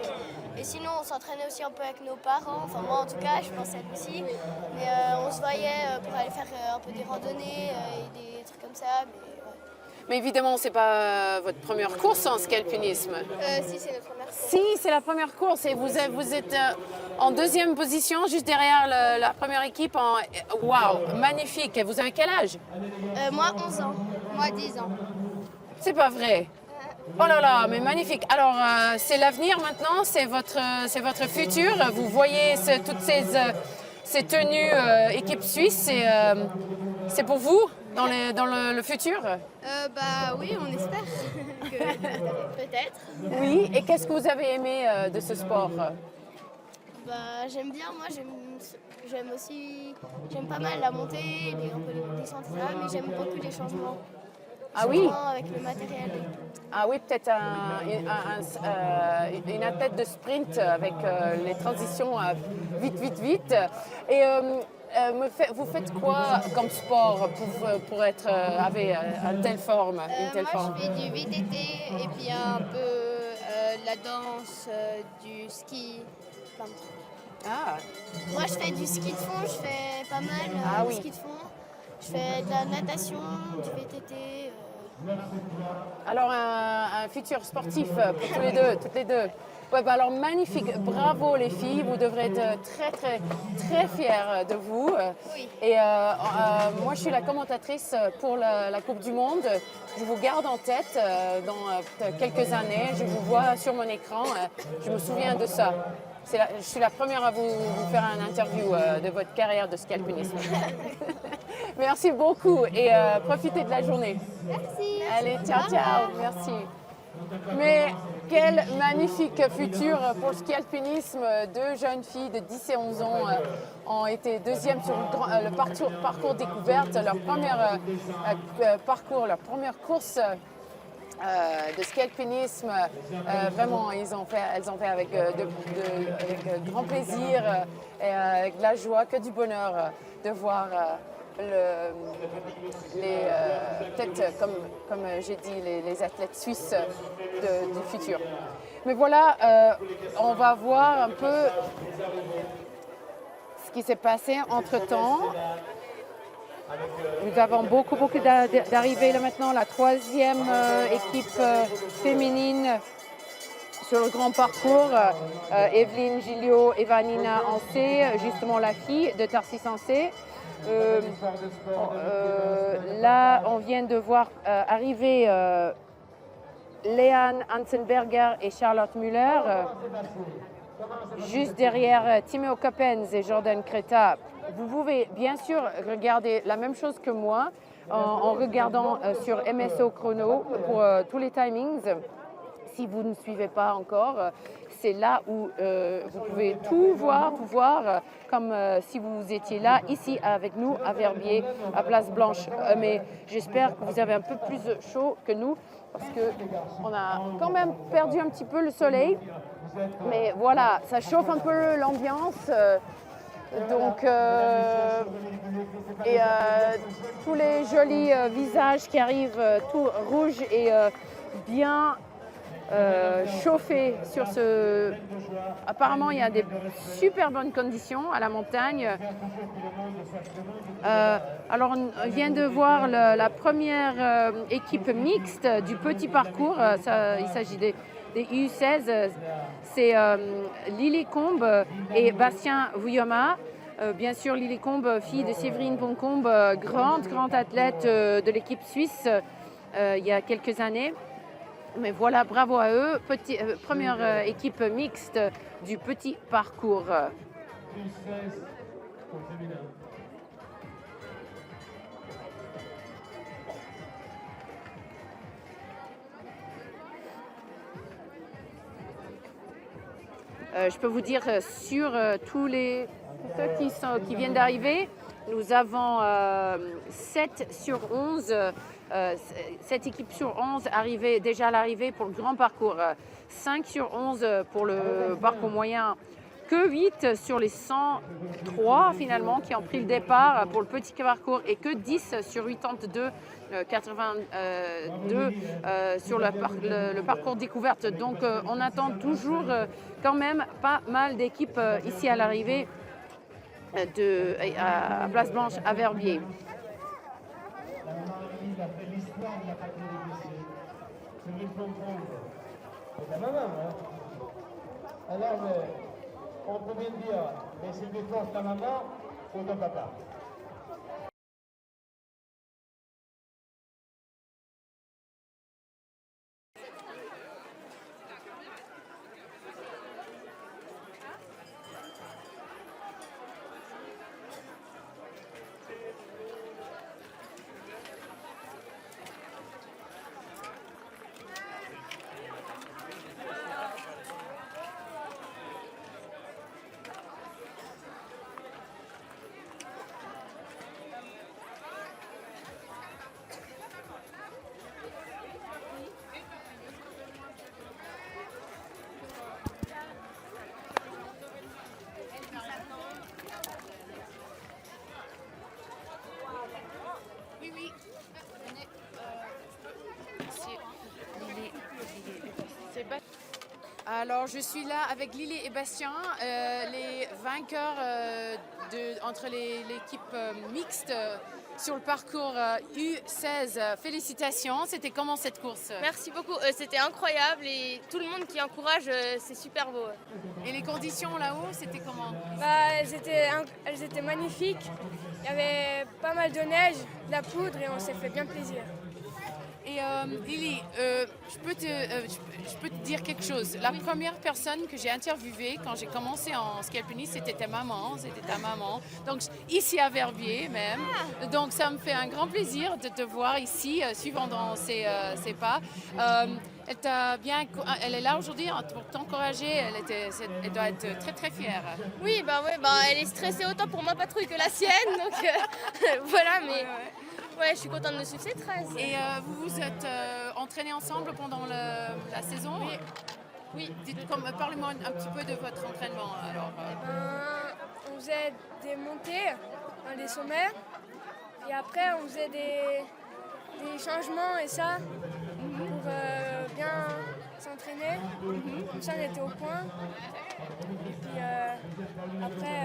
Et sinon, on s'entraînait aussi un peu avec nos parents. Enfin, moi en tout cas, je pense à Lucie. Mais on se voyait pour aller faire un peu des randonnées et des trucs comme ça. Mais évidemment, c'est pas votre première course en ski alpinisme. Si, c'est notre première course. Si, c'est la première course et vous êtes en deuxième position, juste derrière la première équipe. Waouh, magnifique. Vous avez quel âge? Moi, 11 ans. Moi, 10 ans. C'est pas vrai. Oh là là, mais magnifique. Alors, c'est l'avenir maintenant, c'est votre futur. Vous voyez toutes ces tenues équipe suisse, c'est pour vous dans le futur? Oui, on espère. Peut-être. Oui, et qu'est-ce que vous avez aimé de ce sport? J'aime bien, moi j'aime pas mal la montée, un peu les descentes, etc. Mais j'aime beaucoup les changements. Ah oui? Avec le matériel et tout. Ah oui, peut-être une athlète de sprint avec les transitions vite. Et vous faites quoi comme sport pour être avec une telle forme? Moi, je fais du VTT et puis un peu de la danse, du ski, plein de trucs. Ah. Moi, je fais du ski de fond, je fais pas mal de ski de fond. Je fais de la natation, du VTT. Alors, un futur sportif pour toutes les deux. Ouais, alors magnifique, bravo les filles, vous devrez être très fiers de vous. Oui. Et moi je suis la commentatrice pour la Coupe du Monde. Je vous garde en tête dans quelques années, je vous vois sur mon écran, je me souviens de ça. Je suis la première à vous faire une interview de votre carrière de ski alpinisme. Merci beaucoup et profitez de la journée. Merci. Allez, ciao, merci. Mais quel magnifique futur pour le ski alpinisme. Deux jeunes filles de 10 et 11 ans ont été deuxièmes sur le parcours découverte, leur premier parcours, leur première course de ski alpinisme. Vraiment, elles ont fait avec grand plaisir et avec de la joie, que du bonheur de voir peut-être, comme j'ai dit, les athlètes suisses du futur. Mais voilà, on va voir un peu ce qui s'est passé entre-temps. Nous avons beaucoup d'arrivées là maintenant. La troisième équipe féminine sur le grand parcours. Evelyne Gilliot et Vanina Ancé, justement la fille de Tarsis Ancé. Là, on vient de voir arriver Léane Hansenberger et Charlotte Müller. Juste derrière Timeo Coppens et Jordan Creta. Vous pouvez bien sûr regarder la même chose que moi en regardant sur MSO Chrono pour tous les timings. Si vous ne suivez pas encore, c'est là où vous pouvez tout voir comme si vous étiez là, ici avec nous à Verbier, à Place Blanche. Mais j'espère que vous avez un peu plus chaud que nous parce qu'on a quand même perdu un petit peu le soleil. Mais voilà, ça chauffe un peu l'ambiance. Donc, tous les jolis visages qui arrivent tout rouges et bien chauffés sur ce... Apparemment, il y a des super bonnes conditions à la montagne. Alors, on vient de voir la première équipe mixte du petit parcours. Il s'agit des U16. C'est Lily Combe et Bastien Vuilloma. Bien sûr, Lily Combe, fille de Séverine Poncombe, grande athlète de l'équipe suisse il y a quelques années. Mais voilà, bravo à eux. Première équipe mixte du petit parcours. Je peux vous dire sur tous ceux qui viennent d'arriver, nous avons 7 sur 11, 7 équipes sur 11 déjà à l'arrivée pour le grand parcours, 5 sur 11 pour le parcours moyen, que 8 sur les 103 finalement qui ont pris le départ pour le petit parcours et que 10 sur 82, 82 sur le parcours découverte. Donc on attend toujours quand même pas mal d'équipes ici à l'arrivée à Place Blanche à Verbier. Alors, on peut bien dire, mais c'est des forces ta maman ou ton papa. Alors, je suis là avec Lily et Bastien, les vainqueurs entre l'équipe mixte sur le parcours U16. Félicitations, c'était comment cette course? Merci beaucoup, c'était incroyable et tout le monde qui encourage, c'est super beau. Et les conditions là-haut, c'était comment? Elles étaient magnifiques, il y avait pas mal de neige, de la poudre et on s'est fait bien plaisir. Et Lily, je peux te dire quelque chose. La première personne que j'ai interviewée quand j'ai commencé en ski alpinisme, c'était ta maman. Donc ici à Verbier même. Donc ça me fait un grand plaisir de te voir ici, suivant dans ses pas. Elle est là aujourd'hui pour t'encourager. Elle doit être très très fière. Oui, elle est stressée autant pour ma patrouille que la sienne. Donc voilà, mais... Ouais, je suis contente de suivre ces 13. Et vous vous êtes entraînés ensemble pendant la saison? Oui. Parlez-moi un petit peu de votre entraînement. Alors, on faisait des montées dans les sommets et après on faisait des changements et ça pour bien s'entraîner. Comme ça on était au point. Et puis après...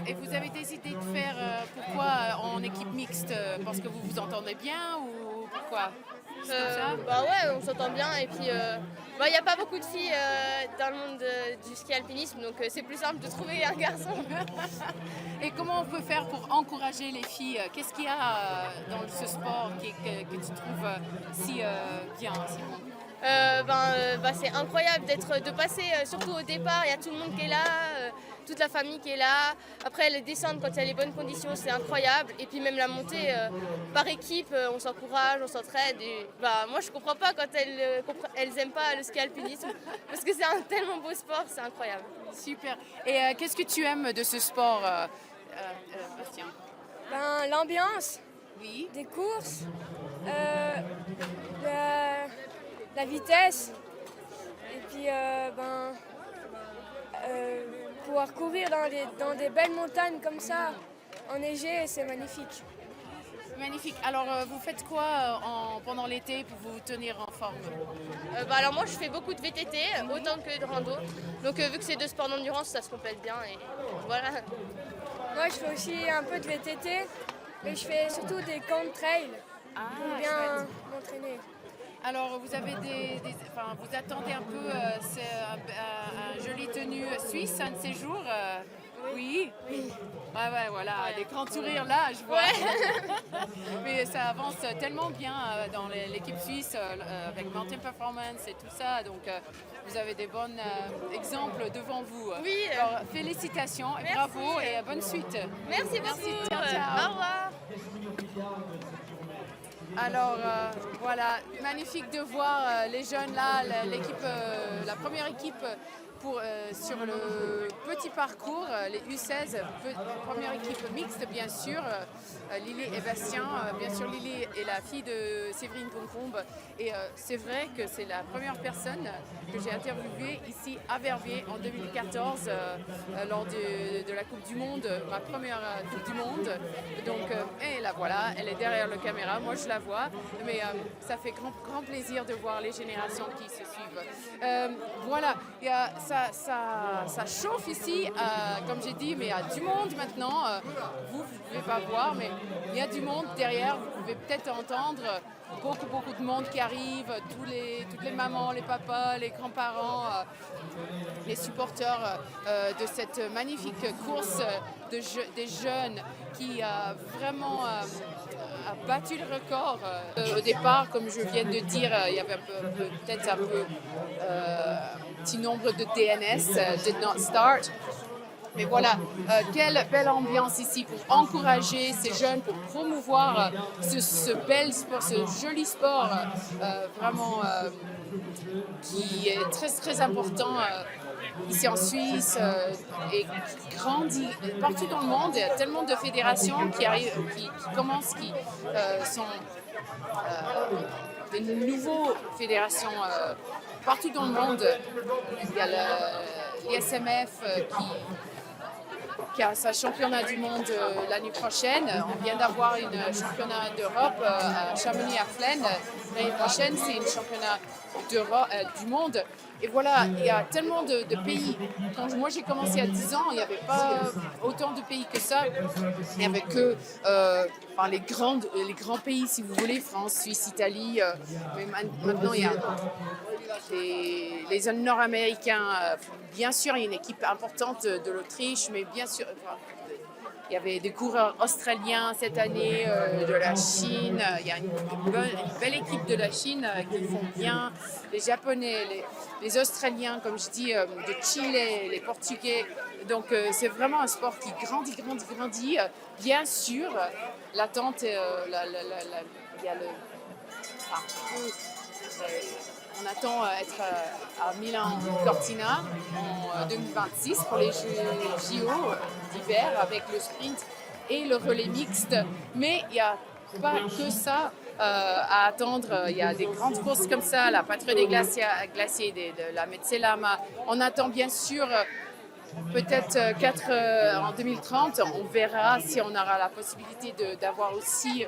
Et vous avez décidé de faire pourquoi en équipe mixte? Parce que vous vous entendez bien ou pourquoi? Ouais, on s'entend bien et puis il n'y a pas beaucoup de filles dans le monde du ski alpinisme, donc c'est plus simple de trouver un garçon. Et comment on peut faire pour encourager les filles? Qu'est-ce qu'il y a dans ce sport que tu trouves si bien, si bon? C'est incroyable de passer, surtout au départ, il y a tout le monde qui est là, toute la famille qui est là. Après les descentes, quand il y a les bonnes conditions, c'est incroyable. Et puis même la montée, par équipe, on s'encourage, on s'entraide. Et moi je comprends pas quand elles aiment pas le ski alpinisme, parce que c'est un tellement beau sport, c'est incroyable. Super. Et qu'est-ce que tu aimes de ce sport, Bastien? L'ambiance, oui. Des courses, la vitesse, et puis pouvoir courir dans des belles montagnes comme ça, enneigées, c'est magnifique. Magnifique. Alors, vous faites quoi pendant l'été pour vous tenir en forme? Alors moi je fais beaucoup de VTT, autant que de rando. Donc vu que c'est deux sports d'endurance, ça se complète bien et voilà. Moi je fais aussi un peu de VTT, mais je fais surtout des camps de trail pour bien m'entraîner. Alors, vous avez vous attendez un peu un joli tenue suisse, un de ces jours Oui. Ouais, voilà, des grands sourires là, je vois. Mais ça avance tellement bien dans l'équipe suisse avec Mountain Performance et tout ça. Donc, vous avez des bons exemples devant vous. Oui. Alors, félicitations, et bravo et bonne suite. Merci beaucoup. Ciao, ciao. Au revoir. Alors voilà, magnifique de voir les jeunes là, l'équipe, la première équipe sur le petit parcours, les U16, première équipe mixte bien sûr, Lily et Bastien, bien sûr Lily est la fille de Séverine Concombe et c'est vrai que c'est la première personne que j'ai interviewée ici à Verviers en 2014 lors de la Coupe du Monde, ma première Coupe du Monde. Donc et la voilà, elle est derrière la caméra, moi je la vois, mais ça fait grand plaisir de voir les générations qui se suivent. Voilà, ça chauffe ici, comme j'ai dit, mais il y a du monde maintenant. Vous ne pouvez pas voir, mais il y a du monde derrière. Vous pouvez peut-être entendre beaucoup de monde qui arrive, toutes les mamans, les papas, les grands-parents, les supporters de cette magnifique course des jeunes qui a vraiment a battu le record. Au départ, comme je viens de dire, il y avait peut-être un petit nombre de DNS, did not start. Mais voilà, quelle belle ambiance ici pour encourager ces jeunes, pour promouvoir ce bel sport, ce joli sport vraiment qui est très important ici en Suisse et qui grandit partout dans le monde. Il y a tellement de fédérations qui arrivent, qui commencent, qui sont de nouvelles fédérations partout dans le monde. Il y a l'ISMF qui a sa championnat du monde l'année prochaine. On vient d'avoir un championnat d'Europe à Chamonix-à-Flaine. L'année prochaine, c'est un championnat du monde. Et voilà, il y a tellement de pays. Quand moi j'ai commencé à 10 ans, il n'y avait pas autant de pays que ça. Il n'y avait que les grands pays, si vous voulez, France, Suisse, Italie. Mais maintenant, il y a les Nord-Américains. Bien sûr, il y a une équipe importante de l'Autriche, mais bien sûr, il y avait des coureurs australiens cette année, de la Chine. Il y a une belle équipe de la Chine qui font bien. Les Japonais, les Australiens, comme je dis, de Chile, les Portugais. Donc, c'est vraiment un sport qui grandit. Bien sûr, l'attente, il y a on attend être à Milan-Cortina en 2026 pour les JO d'hiver avec le sprint et le relais mixte. Mais il n'y a pas que ça à attendre. Il y a des grandes courses comme ça, la Patrouille des glaciers de la Metzelama. On attend bien sûr peut-être en 2030. On verra si on aura la possibilité d'avoir aussi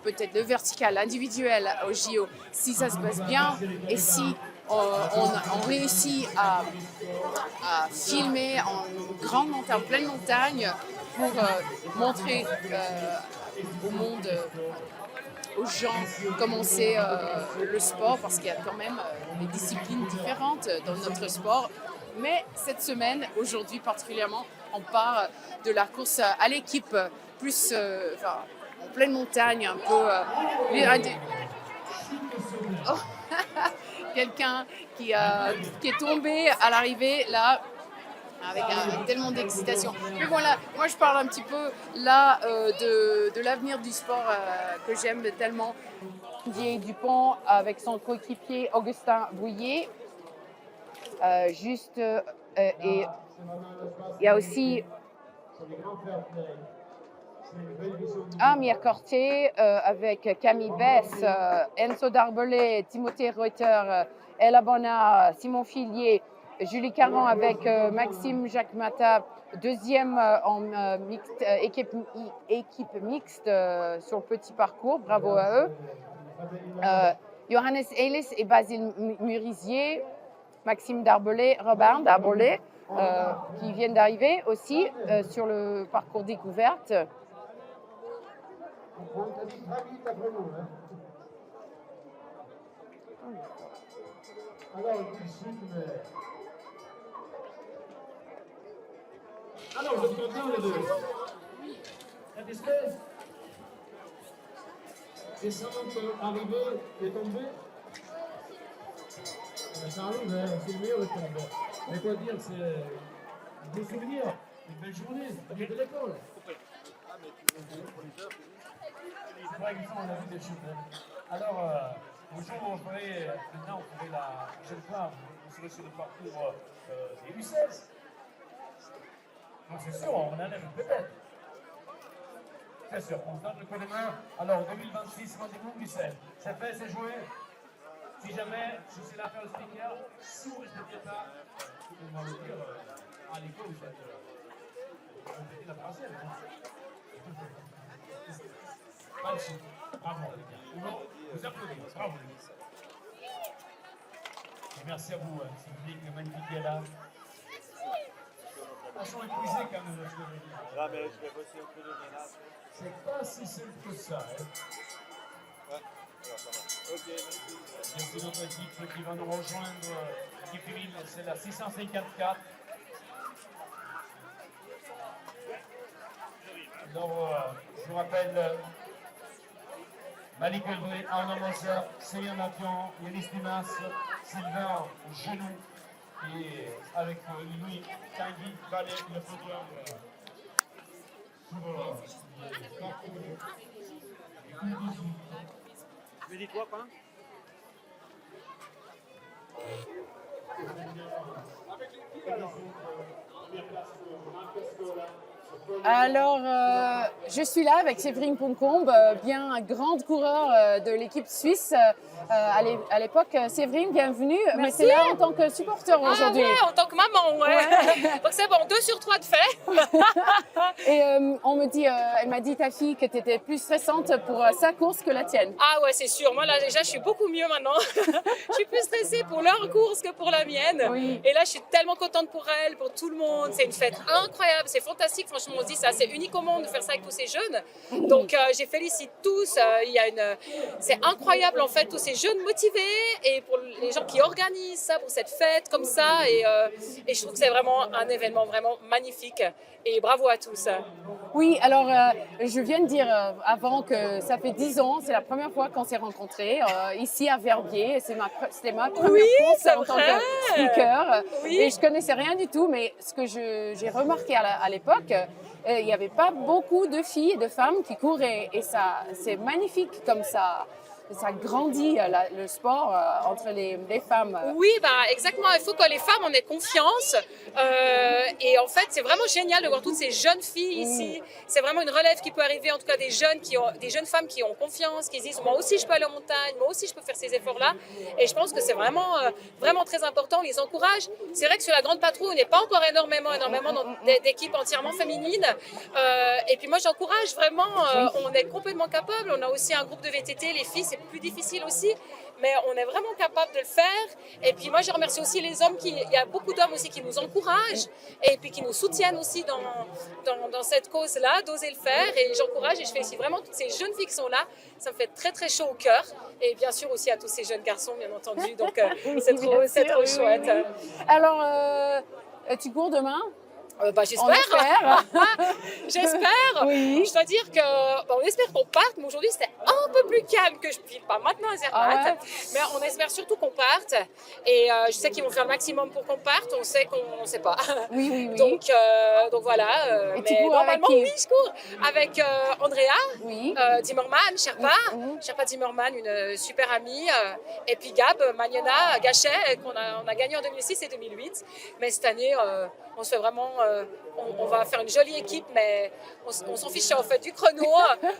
peut-être le vertical individuel au JO, si ça se passe bien et si on réussit à filmer en grande montagne, en pleine montagne pour montrer au monde, aux gens comment c'est le sport, parce qu'il y a quand même des disciplines différentes dans notre sport. Mais cette semaine, aujourd'hui particulièrement, on part de la course à l'équipe, plus en pleine montagne, un peu. Quelqu'un qui est tombé à l'arrivée là, avec tellement d'excitation. Mais voilà, moi je parle un petit peu là de l'avenir du sport que j'aime tellement. Didier Dupont avec son coéquipier Augustin Bouillet. Et il y a aussi Amir Cortier avec Camille Bess, Enzo Darbelé, Timothée Reuter, Ella Bonnard, Simon Fillier, Julie Caron avec Maxime Jacques-Mata, deuxième en équipe mixte sur le petit parcours. Bravo à eux. Johannes Elis et Basile Murisier, Maxime Robin Darbolet, qui viennent d'arriver aussi sur le parcours découverte. Alors, vous êtes contents les deux? Satisfait? C'est ça arrivé et tombé? Ça arrive, hein, c'est mieux de tomber. Mais quoi dire, c'est un beau souvenir, une belle journée, de l'école. C'est vrai que ça, on a vu des choses. Alors, bonjour, maintenant, vous ferez la prochaine fois, vous serez sur le parcours des U16. Donc c'est sûr, on en aime peut-être. C'est sûr, on se donne le coup de main. Alors, 2026, rendez-vous, U16. C'est fait, c'est joué. Si jamais, je sais la faire le speaker, si vous ne respectez pas, vous pouvez me le dire à l'école, vous faites la française. Pas de soucis. Bravo, les gars. Vous applaudissez. Bravo. Et merci à vous, c'est public magnifique qui est là. Ils sont épuisés quand même. Ah, mais je vais bosser un peu de ménage. C'est pas si simple que ça. Hein. Ouais, alors, ça va. Ok, merci. Il y a une autre équipe qui va nous rejoindre. L'équipe féminine, c'est la 654. Alors, je vous rappelle Malik Elbré, Arnaud Mosser, Céline Napion, Yanis Dimas, Sylvain Genoux et avec lui, Tanguy Ballet, le podium. Tu dis quoi, pas? Alors, je suis là avec Séverine Poncombe, bien un grand coureur de l'équipe suisse. À l'époque, Séverine, bienvenue. Merci. Mais c'est là en tant que supporter aujourd'hui. Ah ouais, en tant que maman, ouais. Donc c'est bon, 2 sur 3 de fait. Et on me dit, elle m'a dit ta fille que tu étais plus stressante pour sa course que la tienne. Ah ouais, c'est sûr. Moi là déjà, je suis beaucoup mieux maintenant. Je suis plus stressée pour leur course que pour la mienne. Oui. Et là, je suis tellement contente pour elle, pour tout le monde. C'est une fête incroyable, c'est fantastique. Franchement, on se dit ça, c'est unique au monde de faire ça avec tous ces jeunes. Donc, je félicite tous. C'est incroyable en fait, tous ces jeunes motivés et pour les gens qui organisent ça, pour cette fête comme ça. Et je trouve que c'est vraiment un événement vraiment magnifique. Et bravo à tous. Oui, alors je viens de dire avant que ça fait 10 ans, c'est la première fois qu'on s'est rencontrés ici à Verbier. C'était ma première course en tant que speaker. Oui. Et je connaissais rien du tout, mais ce que j'ai remarqué à l'époque, il n'y avait pas beaucoup de filles et de femmes qui couraient. Et ça, c'est magnifique comme ça. Ça grandit le sport entre les femmes. Oui, bah, exactement. Il faut que les femmes en aient confiance. Et en fait, c'est vraiment génial de voir toutes ces jeunes filles ici. C'est vraiment une relève qui peut arriver, en tout cas des jeunes femmes qui ont confiance, qui se disent moi aussi je peux aller en montagne, moi aussi je peux faire ces efforts-là. Et je pense que c'est vraiment, vraiment très important. On les encourage. C'est vrai que sur la Grande Patrouille, on n'est pas encore énormément d'équipes entièrement féminines. Et puis moi, j'encourage vraiment. On est complètement capable. On a aussi un groupe de VTT. Les filles, c'est plus difficile aussi, mais on est vraiment capable de le faire. Et puis moi, je remercie aussi les hommes. Il y a beaucoup d'hommes aussi qui nous encouragent et puis qui nous soutiennent aussi dans cette cause-là, d'oser le faire. Et j'encourage et je félicite vraiment toutes ces jeunes filles qui sont là. Ça me fait très, très chaud au cœur. Et bien sûr aussi à tous ces jeunes garçons, bien entendu. Donc, c'est trop chouette. Oui. Alors, tu cours demain? Bah, j'espère. J'espère. Oui. Je dois dire que on espère qu'on parte, mais aujourd'hui c'était un peu plus calme que je ne file pas maintenant à Zermatt. Ah ouais. Mais on espère surtout qu'on parte. Et je sais qu'ils vont faire le maximum pour qu'on parte. On sait qu'on ne sait pas. Oui. Donc voilà. Et tu mais cours normalement, avec qui? oui, je cours avec Andrea, Oui. Zimmerman, Sherpa Zimmerman, une super amie. Et puis Gab, Magnena, Gachet, qu'on a gagné en 2006 et 2008. Mais cette année, On se fait vraiment, on va faire une jolie équipe, mais on s'en fiche en fait du chrono.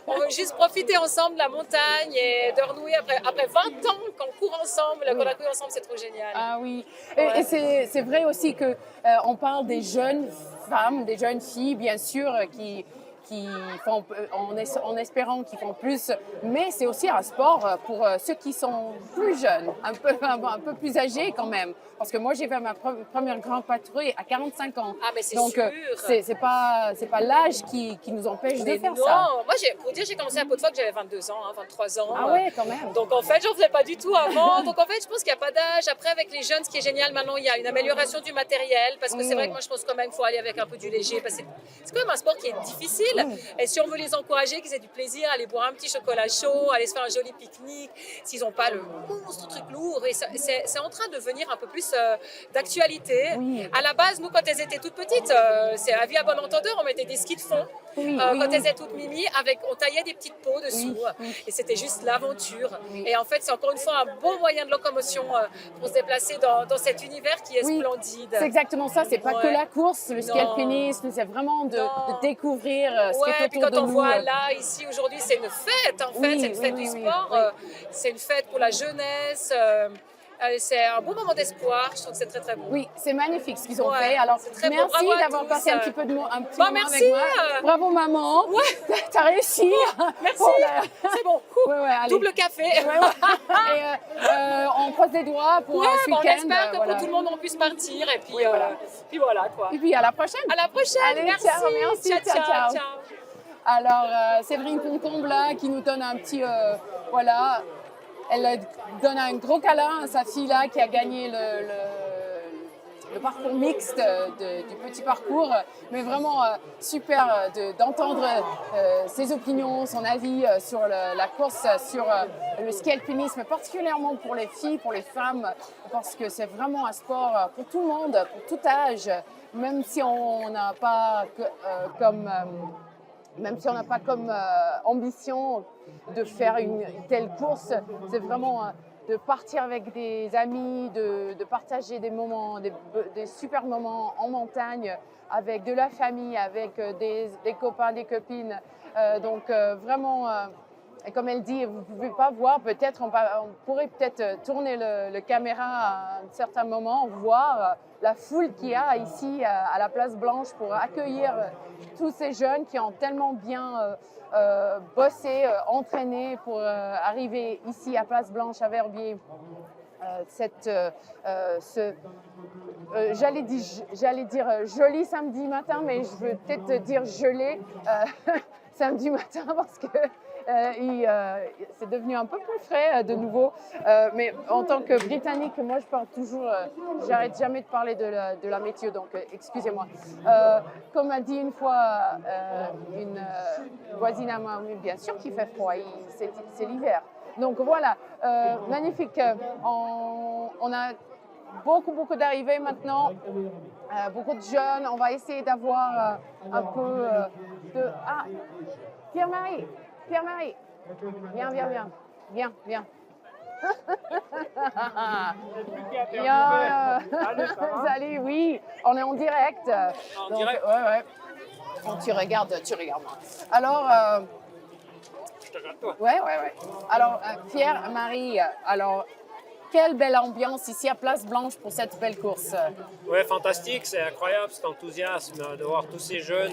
On veut juste profiter ensemble de la montagne et de renouer après 20 ans qu'on court ensemble, qu'on a couru ensemble, c'est trop génial. Ah oui, et c'est vrai aussi que on parle des jeunes femmes, des jeunes filles, bien sûr, qui font, en espérant qu'ils font plus, mais c'est aussi un sport pour ceux qui sont plus jeunes, un peu plus âgés quand même. Parce que moi, j'ai fait ma première grande patrouille à 45 ans. Ah, mais c'est donc, sûr. c'est pas l'âge qui nous empêche de faire non. ça. Moi, pour dire, j'ai commencé à Pot-de-Phoque, j'avais 22 ans, 23 ans. Ah ouais, quand même. Donc en fait, j'en faisais pas du tout avant. Donc en fait, je pense qu'il n'y a pas d'âge. Après, avec les jeunes, ce qui est génial maintenant, il y a une amélioration du matériel. Parce que c'est vrai que moi, je pense quand même qu'il faut aller avec un peu du léger. Parce que c'est quand même un sport qui est difficile. Et si on veut les encourager, qu'ils aient du plaisir, aller boire un petit chocolat chaud, aller se faire un joli pique-nique, s'ils n'ont pas le monstre truc lourd. Et c'est en train de devenir un peu plus d'actualité. À la base, nous, quand elles étaient toutes petites, c'est à vie à bon entendeur, on mettait des skis de fond. Quand elles étaient toutes mimi, on taillait des petites peaux dessous. Et c'était juste l'aventure. Et en fait, c'est encore une fois un beau moyen de locomotion pour se déplacer dans cet univers qui est splendide. C'est exactement ça. C'est pas que la course, le ski alpinisme, c'est vraiment de découvrir ce qui est autour de nous. Et puis quand on voit là, ici, aujourd'hui, c'est une fête, en fait. C'est une fête du sport. C'est une fête pour la jeunesse. C'est un beau moment d'espoir, je trouve que c'est très très beau. Oui, c'est magnifique ce qu'ils ont fait. Alors, merci d'avoir passé un petit peu de moment avec moi. Bravo maman, t'as réussi. Merci, c'est bon. Double café. Et on croise les doigts pour ce week-end. On espère que pour tout le monde on puisse partir et puis, puis voilà quoi. Et puis à la prochaine. À la prochaine, allez, merci. Ciao. Alors, Séverine Concombre là, qui nous donne un petit, elle donne un gros câlin à sa fille là qui a gagné le parcours mixte du petit parcours, mais vraiment super d'entendre ses opinions, son avis sur la course, sur le ski alpinisme, particulièrement pour les filles, pour les femmes, parce que c'est vraiment un sport pour tout le monde, pour tout âge, même si on n'a pas comme ambition de faire une telle course, c'est vraiment de partir avec des amis, de partager des moments, des super moments en montagne avec de la famille, avec des copains, des copines. Donc vraiment, et comme elle dit, vous ne pouvez pas voir, peut-être on pourrait peut-être tourner le caméra à un certain moment, voir la foule qu'il y a ici à la Place Blanche pour accueillir tous ces jeunes qui ont tellement bien bossé, entraîné pour arriver ici à Place Blanche à Verbier. J'allais dire joli samedi matin, mais je veux peut-être dire gelé samedi matin parce que c'est devenu un peu plus frais de nouveau. Mais en tant que Britannique, moi je parle toujours, j'arrête jamais de parler de la météo, donc excusez-moi. Comme a dit une fois une voisine à moi, oui, bien sûr qu'il fait froid, c'est l'hiver. Donc voilà, magnifique. On a beaucoup d'arrivées maintenant, beaucoup de jeunes. On va essayer d'avoir un peu de... Ah, Pierre-Marie, viens. Salut, oui, on est en direct. En direct. Ouais. Tu regardes moi. Alors... Je te regarde toi. Ouais. Alors, Pierre-Marie, quelle belle ambiance ici à Place Blanche pour cette belle course. Ouais, fantastique, c'est incroyable cet enthousiasme de voir tous ces jeunes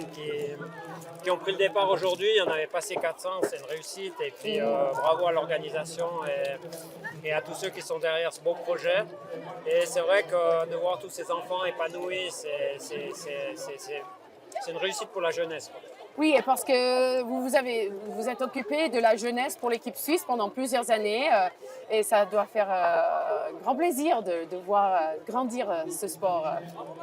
qui ont pris le départ aujourd'hui. Il y en avait passé 400, c'est une réussite. Et puis bravo à l'organisation et à tous ceux qui sont derrière ce beau projet. Et c'est vrai que de voir tous ces enfants épanouis, c'est une réussite pour la jeunesse, quoi. Oui, et parce que vous êtes occupé de la jeunesse pour l'équipe suisse pendant plusieurs années et ça doit faire grand plaisir de voir grandir ce sport.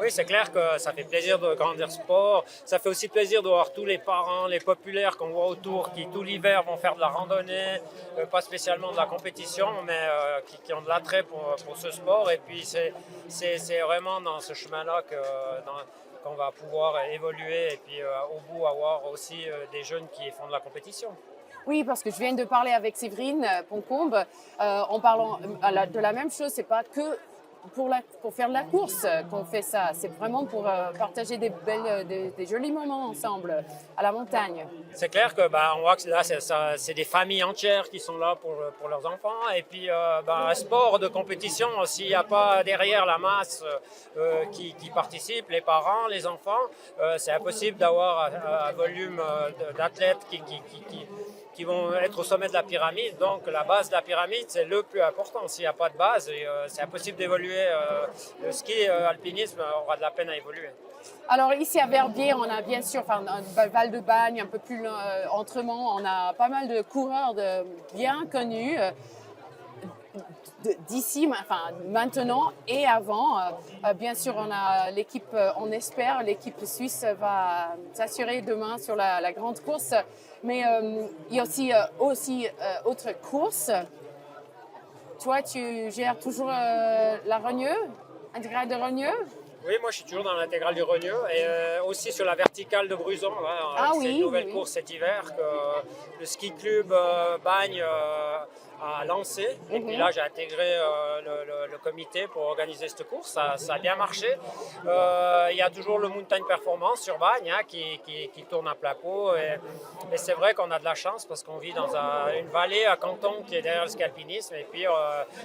Oui, c'est clair que ça fait plaisir de grandir ce sport. Ça fait aussi plaisir de voir tous les parents, les populaires qu'on voit autour qui tout l'hiver vont faire de la randonnée, pas spécialement de la compétition, mais qui ont de l'attrait pour ce sport. Et puis c'est vraiment dans ce chemin-là qu'on va pouvoir évoluer et puis au bout avoir aussi des jeunes qui font de la compétition. Oui, parce que je viens de parler avec Séverine Concombre en parlant de la même chose. C'est pas que pour faire de la course qu'on fait ça. C'est vraiment pour partager des jolis moments ensemble à la montagne. C'est clair que on voit que là, c'est des familles entières qui sont là pour leurs enfants. Et puis, un sport de compétition, s'il n'y a pas derrière la masse qui participe, les parents, les enfants, c'est impossible d'avoir un volume d'athlètes qui vont être au sommet de la pyramide. Donc la base de la pyramide, c'est le plus important. S'il n'y a pas de base, c'est impossible d'évoluer. Le ski, alpinisme aura de la peine à évoluer. Alors ici à Verbier, on a bien sûr, Val-de-Bagne, un peu plus Entremont, on a pas mal de coureurs bien connus d'ici, maintenant et avant. Bien sûr, on a l'équipe, on espère, l'équipe suisse va s'assurer demain sur la grande course. Mais il y a aussi autre course. Toi, tu gères toujours la Regneux, intégrale de Regneux? Oui, moi je suis toujours dans l'intégrale du Regneux et aussi sur la verticale de Bruzon. C'est une nouvelle course cet hiver que le ski club Bagne a lancé. Et puis là, j'ai intégré le comité pour organiser cette course. Ça a bien marché. Il y a toujours le Mountain Performance sur Bagne qui tourne à plein pot. Et c'est vrai qu'on a de la chance parce qu'on vit dans une vallée à Canton qui est derrière le ski alpinisme. Et puis,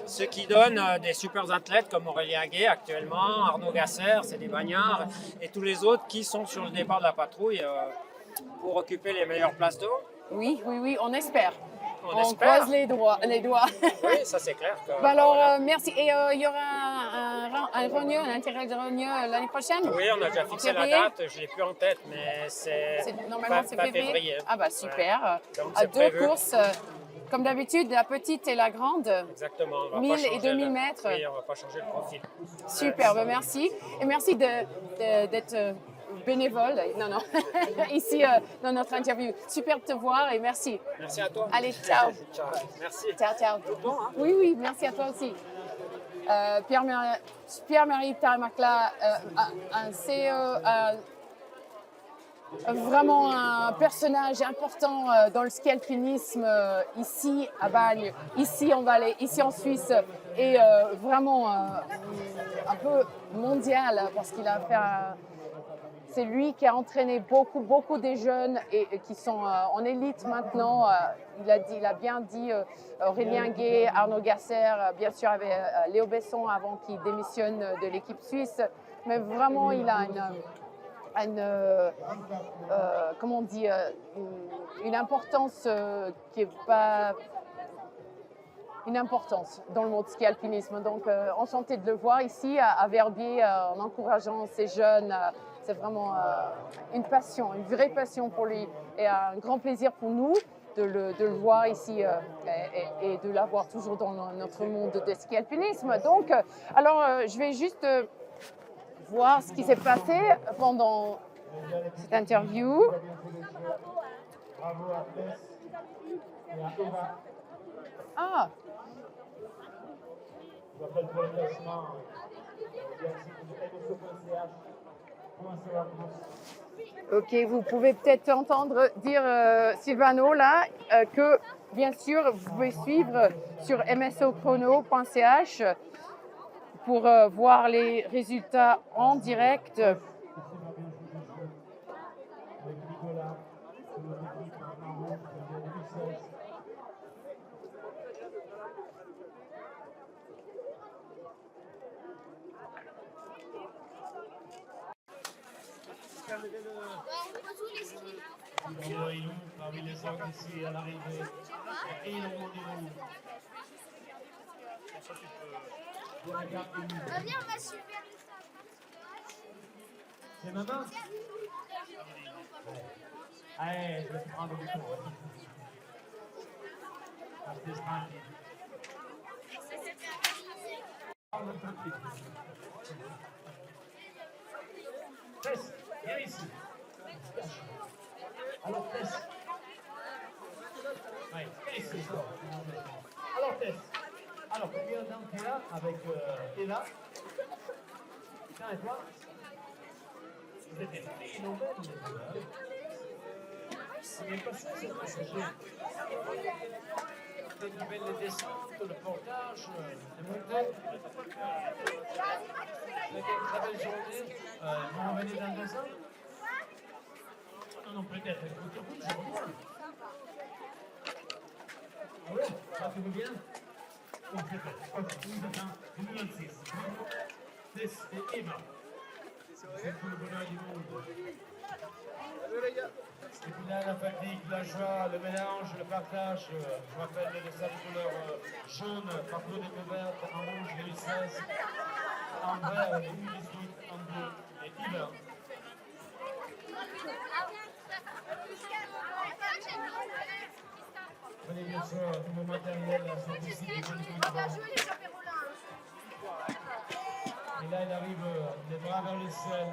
ce qui donne des super athlètes comme Aurélien Guay actuellement, Arnaud Gasser, c'est des bagnards, et tous les autres qui sont sur le départ de la patrouille pour occuper les meilleures places de haut. Oui, on espère. On croise les doigts. Oui, ça c'est clair. Alors, merci. Et il y aura un Regneux, un intégral de Regneux l'année prochaine? Oui, on a déjà fixé la date, je ne l'ai plus en tête, mais normalement c'est février. Ah bah super. Ouais. Deux courses. Comme d'habitude, la petite et la grande. Exactement. 1000 et 2000 mètres. Oui, on ne va pas changer le profil. Super, merci. Et merci d'être bénévole ici dans notre interview. Super de te voir et merci. Merci à toi. Allez, ciao. Ciao. Merci. Ciao. Bon, hein? Oui, merci à toi aussi. Pierre-Marie Tamakla, vraiment un personnage important dans le ski alpinisme ici à Bagne, ici en Valais, ici en Suisse et vraiment un peu mondial parce qu'il a fait c'est lui qui a entraîné beaucoup des jeunes et qui sont en élite maintenant. Il a bien dit Aurélien Guay, Arnaud Gasser, bien sûr avec Léo Besson avant qu'il démissionne de l'équipe suisse. Mais vraiment, il a une importance qui est pas une importance dans le monde ski alpinisme. Donc, enchanté de le voir ici à Verbier en encourageant ces jeunes. C'est vraiment une passion, une vraie passion pour lui et un grand plaisir pour nous de le voir ici et de l'avoir toujours dans notre monde de ski alpinisme. Donc, alors, je vais juste voir ce qui s'est passé pendant cette interview. Ah. Ok, vous pouvez peut-être entendre dire Silvano là que bien sûr vous pouvez suivre sur msochrono.ch pour voir les résultats en direct. Parmi les autres ici à l'arrivée. Et ils ont Viens, on va suivre. C'est maman? Allez, je vais te prendre du coup. Restez tranquille. Tess, viens ici. Alors Tess. Oui, viens ici. Alors Tess. Alors, tu viens d'entrer là avec Ella. Tiens, et toi? Vous êtes des filles nouvelles. C'est bien passé, c'est passager. C'est plus belles les descentes, le portage, les montées. C'était une très belle journée. Vous revenez dans 2 ans? Non, peut-être. Écoute, je reviens. Ah ouais, ça fait bien? Oh, peut-être. Ok, 2026. Tess et Eva. C'est tout le bonheur du monde. Et puis là, la fatigue, la joie, le mélange, le partage. Je rappelle les sables de couleur jaune, parcours découverte, en rouge 2016, en vert 2018, en bleu et hiver. Prenez bien sûr tout mon matériel, c'est ici qui est et là, il arrive les bras vers le ciel.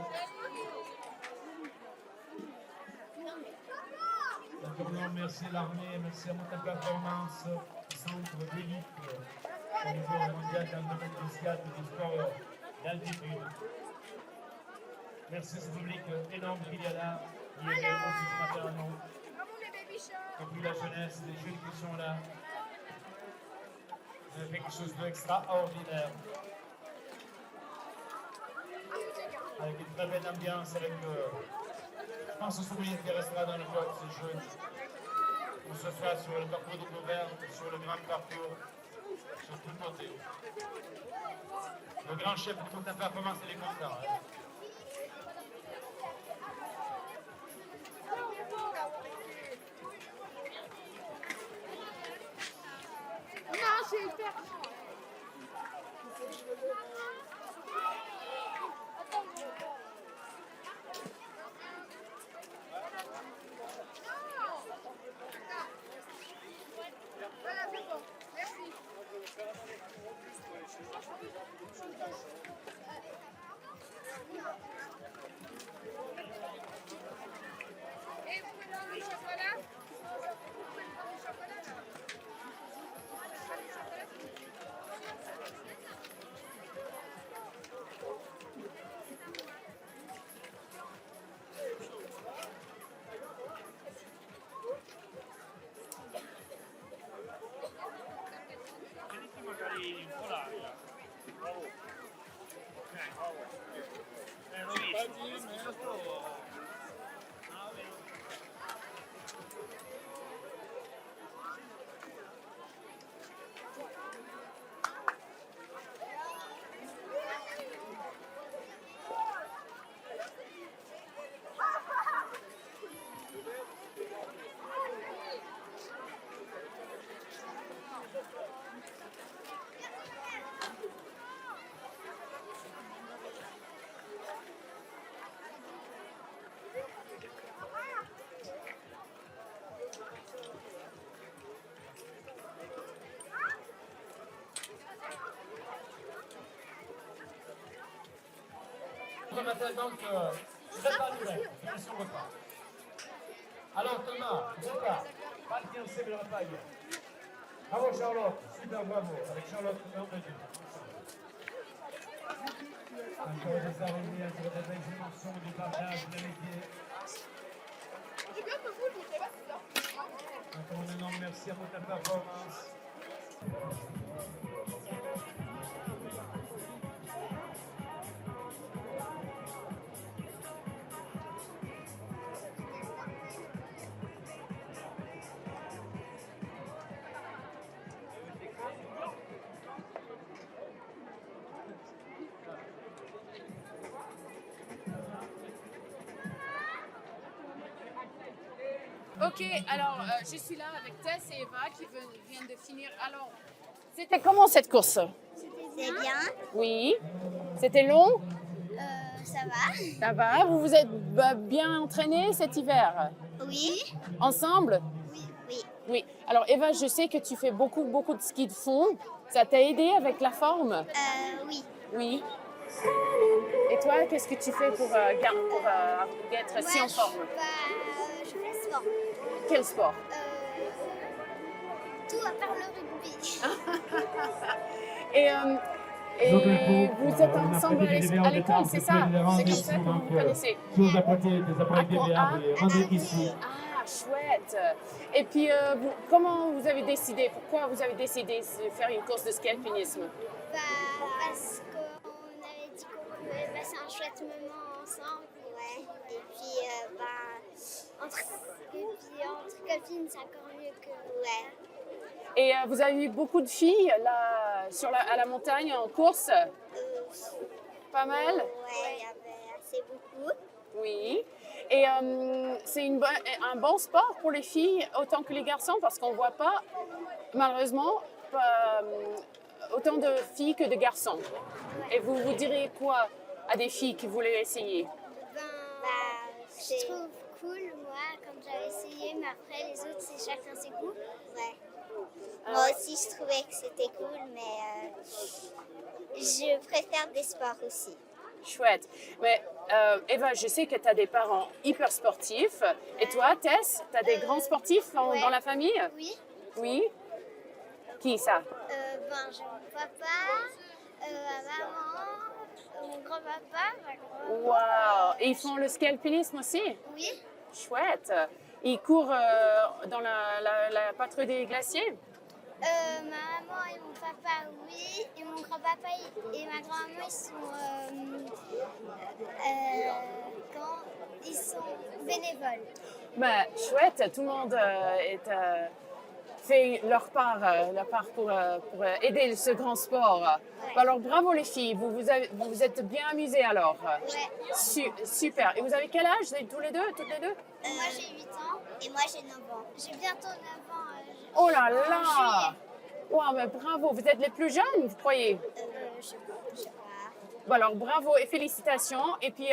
Naturellement, merci à l'armée, merci à Mountain Performance, centre d'élite au niveau mondial dans le domaine du skiat et du sport d'altitude. Merci à ce public énorme qu'il y a là, qui est là aussi ce matin à nous. Et puis la jeunesse, les jeunes qui sont là. Vous avez fait quelque chose d'extraordinaire. Avec une très belle ambiance, avec, je pense, ce souvenir qui restera dans le cœur de ces jeux. Que ce soit sur le parcours découverte, sur le grand parcours, sur tout le côté. Le grand chef de Mountain Performance, il est content. Non, c'est hyper. Voilà, c'est bon. Merci. Et vous pouvez prendre le chocolat? Vous pouvez prendre le chocolat là? Ce matin, donc, je vais pas nouvelle, je suis au repas. Alors Thomas, repas, pas de fiancé, mais le repas hier. Bravo Charlotte, super bravo, avec Charlotte, on peut dire. Encore des arrivées, encore des belles émotions, du partage, de l'amitié. Encore un énorme merci à Mountain Performance. Ok, alors je suis là avec Tess et Eva qui viennent de finir. Alors, c'était comment cette course? C'est bien. Oui. C'était long? Ça va. Ça va? Vous vous êtes bien entraînés cet hiver? Oui. Ensemble? Oui. Oui. Alors Eva, je sais que tu fais beaucoup de ski de fond. Ça t'a aidé avec la forme? Oui. Oui. Et toi, qu'est-ce que tu fais pour être si en forme? Je fais sport. Quel sport? Tout à part le rugby. Et vous êtes ensemble à l'école, c'est ça? C'est comme ça que vous vous connaissez. Des apprêtés, des variables, rendez ici. Ah, chouette. chouette. Et puis, comment vous avez décidé, pourquoi vous avez décidé de faire une course de ski alpinisme? Parce qu'on avait dit qu'on pouvait passer un chouette moment ensemble. Ouais. Et puis, entre copines, c'est encore mieux que... Ouais. Et vous avez eu beaucoup de filles là, à la montagne en course? Pas mal? Ouais, il y avait assez beaucoup. Oui. Et c'est un bon sport pour les filles autant que les garçons parce qu'on ne voit pas, malheureusement, autant de filles que de garçons. Et vous diriez quoi à des filles qui voulaient essayer? Je trouve cool, moi, quand j'avais essayé, mais après les autres, c'est chacun ses goûts. Ouais. Moi aussi, je trouvais que c'était cool, mais je préfère des sports aussi. Chouette. Mais Eva, je sais que tu as des parents hyper sportifs. Et toi, Tess, tu as des grands sportifs dans la famille? Oui. Oui? Qui ça? J'ai mon papa, ma maman, mon grand-papa, ma grand-maman. Waouh! Et ils font le ski alpinisme aussi? Oui. Chouette. Ils courent dans la patrouille des glaciers? Ma maman et mon papa, oui. Et mon grand-papa et ma grand-maman, ils sont bénévoles. Ben, chouette, tout le monde fait leur part pour aider ce grand sport. Ouais. Alors bravo les filles, vous vous êtes bien amusées alors. Ouais. Super. Et vous avez quel âge toutes les deux? Moi j'ai 8 ans et moi j'ai 9 ans. J'ai bientôt 9 ans. Oh là là! Wow, mais bravo, vous êtes les plus jeunes, vous croyez? Je sais pas. Bon, alors bravo et félicitations. Et puis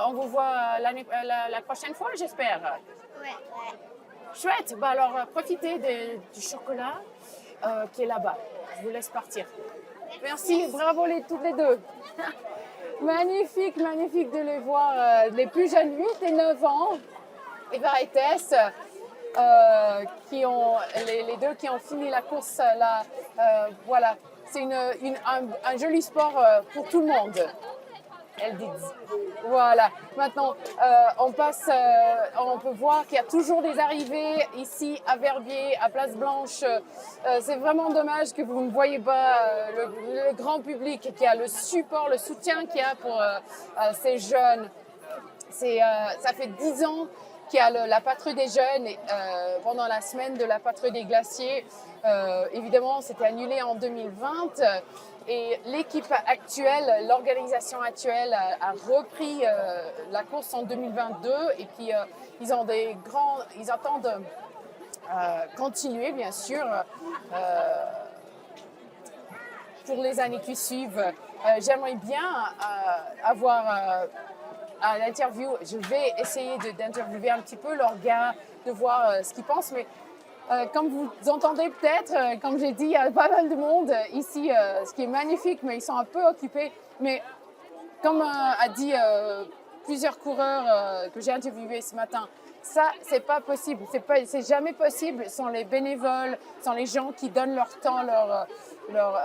on vous voit la prochaine fois, j'espère. Ouais. Chouette. Bah alors profitez du chocolat qui est là-bas. Je vous laisse partir. Merci, bravo toutes les deux. Magnifique de les voir, les plus jeunes, 8 et 9 ans. Eva et Tess, les deux qui ont fini la course là. Voilà, c'est un joli sport pour tout le monde. Elles disent. Voilà. Maintenant, on peut voir qu'il y a toujours des arrivées ici à Verbier, à Place Blanche. C'est vraiment dommage que vous ne voyez pas le grand public qui a le support, le soutien qu'il y a pour ces jeunes. Ça fait 10 ans qu'il y a la patrouille des jeunes pendant la semaine de la patrouille des glaciers. Évidemment, c'était annulé en 2020. Et l'équipe actuelle, l'organisation actuelle a repris la course en 2022 et puis ils attendent continuer bien sûr pour les années qui suivent. J'aimerais bien avoir à l'interview, je vais essayer d'interviewer un petit peu leurs gars, de voir ce qu'ils pensent, mais comme vous entendez peut-être, comme j'ai dit, il y a pas mal de monde ici, ce qui est magnifique, mais ils sont un peu occupés. Mais comme a dit plusieurs coureurs que j'ai interviewés ce matin, ça, c'est pas possible. C'est jamais possible sans les bénévoles, sans les gens qui donnent leur temps,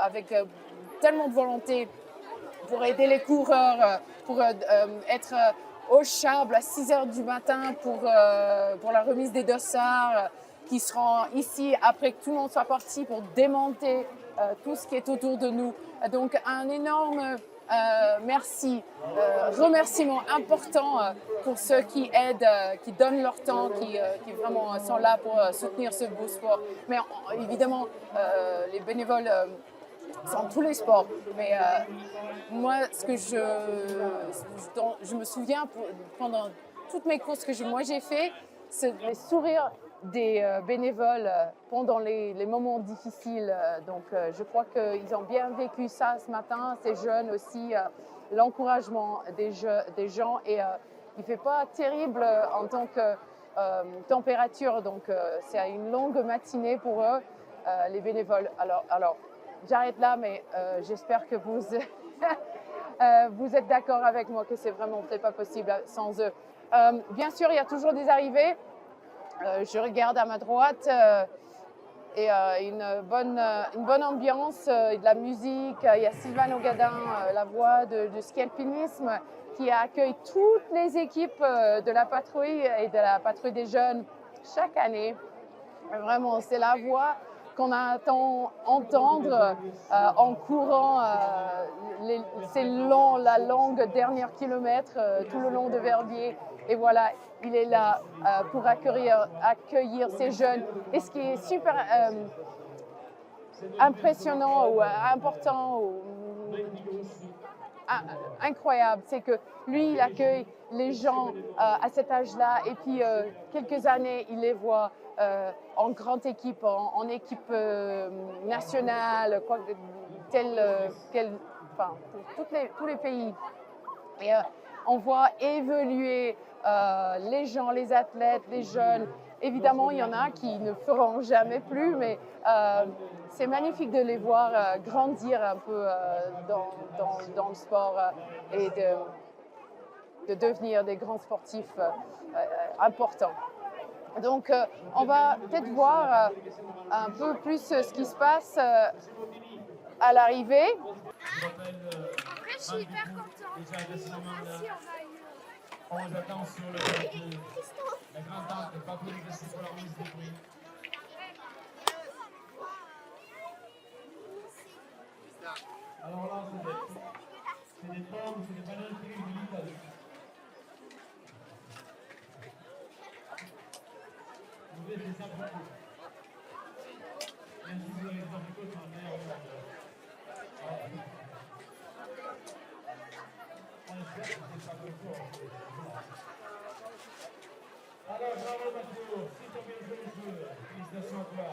avec tellement de volonté pour aider les coureurs, pour être au Chable à 6 h du matin pour la remise des dossards, qui seront ici après que tout le monde soit parti pour démonter tout ce qui est autour de nous. Donc un énorme merci, remerciement important pour ceux qui aident, qui donnent leur temps, qui vraiment sont là pour soutenir ce beau sport. Mais évidemment, les bénévoles sont tous les sports. Mais moi, ce que je me souviens pendant toutes mes courses que j'ai fait, c'est les sourires des bénévoles pendant les moments difficiles. Donc, je crois qu'ils ont bien vécu ça ce matin, ces jeunes aussi, l'encouragement des gens. Et il ne fait pas terrible en tant que température. Donc, c'est une longue matinée pour eux, les bénévoles. Alors j'arrête là, mais j'espère que vous êtes d'accord avec moi que c'est vraiment peut-être pas possible sans eux. Bien sûr, il y a toujours des arrivées. Je regarde à ma droite et une bonne ambiance et de la musique. Il y a Sylvain Ogadin, la voix de ski alpinisme, qui accueille toutes les équipes de la patrouille et de la patrouille des jeunes chaque année. Vraiment, c'est la voix qu'on attend entendre en courant la longue dernière kilomètre tout le long de Verbier. Et voilà, il est là pour accueillir ces jeunes. Et ce qui est super impressionnant ou important ou incroyable, c'est que lui, il accueille les gens à cet âge-là et puis quelques années, il les voit en grande équipe, en équipe nationale, pour tous les pays. Et on voit évoluer les gens, les athlètes, les jeunes. Évidemment, il y en a qui ne feront jamais plus, mais c'est magnifique de les voir grandir un peu dans le sport et de devenir des grands sportifs importants. Donc, on va peut-être voir un peu plus ce qui se passe à l'arrivée. Après, je suis hyper contente. On vous attend sur la grande tente, pas pour les pour la remise des prix. Alors là, c'est des pommes, c'est des bananes prises de l'Italie. Vous voulez des abricots. Même si vous avez des abricots, c'est un meilleur monde. On espère que c'est pas trop fort. Alors, bravo Mathieu, si tu as bien joué le jeu, félicitations à toi.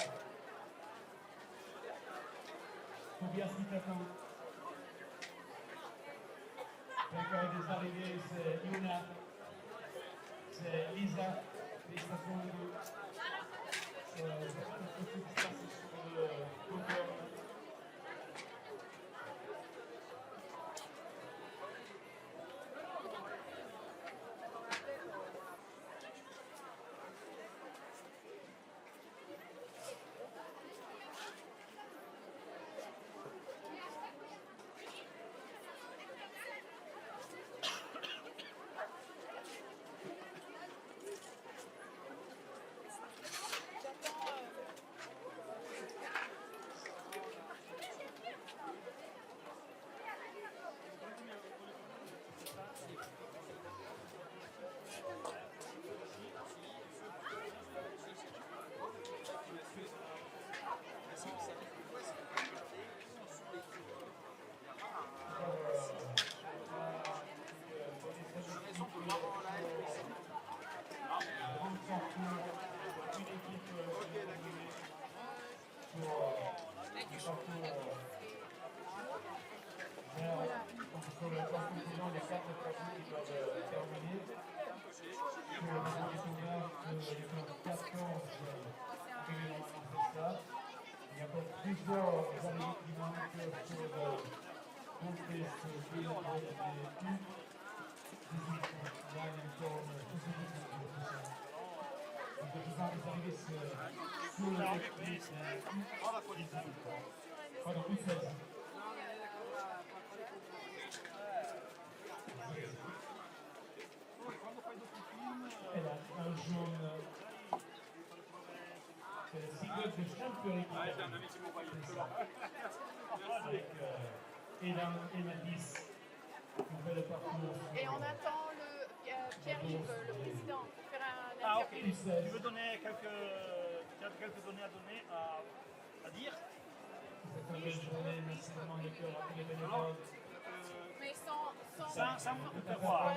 Tobias qui t'attend. Vainqueur des arrivées, c'est Yuna, c'est Lisa, félicitations à vous. C'est tout ce qui se passe sur le podium. Il y a encore plusieurs arrivées qui manquent pour monter ce bilan des U18. Là, il y a encore tous ces petits groupes. Donc, la plupart des arrivées sur le U18. Pardon, U16. Elle a un jaune. C'est le cycle de championnat. Avec Elan et Mathis qui fait le parcours. Et on attend Pierre-Yves, le président, pour faire un Ah, ok. interview. Tu veux donner quelques données à donner, à dire? Cette belle journée, merci vraiment de cœur à tous les bénévoles. Mais sans tout avoir.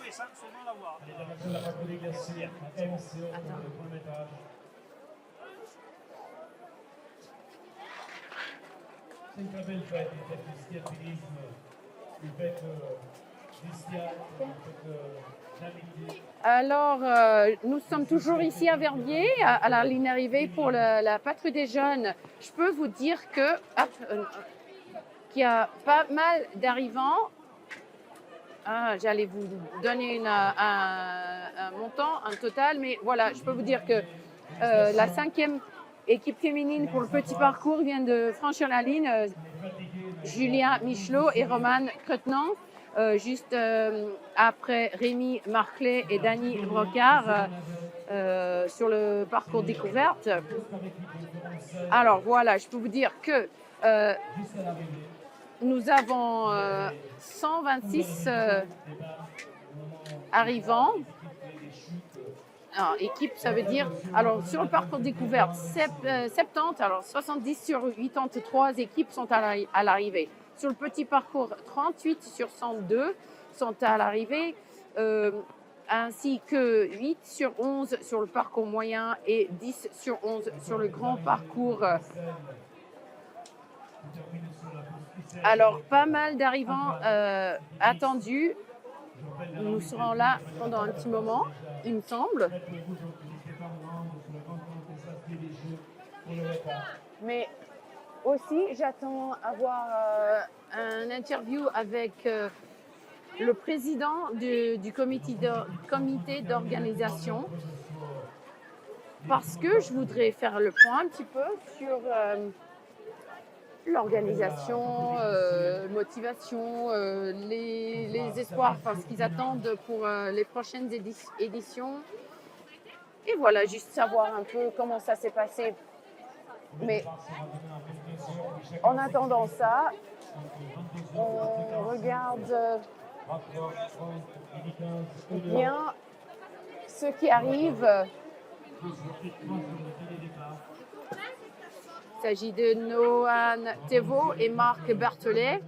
Oui, sans seulement l'avoir. Elle est dans la partie des glaciers, MCO pour le premier étage. C'est une très belle fête, une fête du skiatourisme, une fête du skiat, une fête d'amitié. Alors, nous sommes toujours ici à Verbier, à la ligne d'arrivée pour la patrouille des jeunes. Je peux vous dire qu'il y a pas mal d'arrivants. J'allais vous donner un montant, un total, mais voilà, je peux vous dire que la 5e équipe féminine pour le petit parcours vient de franchir la ligne. Julia Michelot et Romane Cretenant, juste après Rémi Marclay et Dany Brocard. sur le parcours découverte. Alors voilà, je peux vous dire que nous avons 126 arrivants. Alors, équipe, ça veut dire, alors sur le parcours découverte, 70, alors 70 sur 83 équipes sont à l'arrivée. Sur le petit parcours, 38 sur 102 sont à l'arrivée, ainsi que 8 sur 11 sur le parcours moyen et 10 sur 11 sur le grand parcours. Alors, pas mal d'arrivants attendus. Nous serons là pendant un petit moment, il me semble. Mais aussi, j'attends avoir un interview avec le président du comité d'organisation, parce que je voudrais faire le point un petit peu sur l'organisation, motivation, les espoirs, enfin, ce qu'ils attendent pour les prochaines éditions. Et voilà, juste savoir un peu comment ça s'est passé. Mais en attendant ça, on regarde bien ce qui arrive. Il s'agit de Nohan Thévaux et Marc Berthelet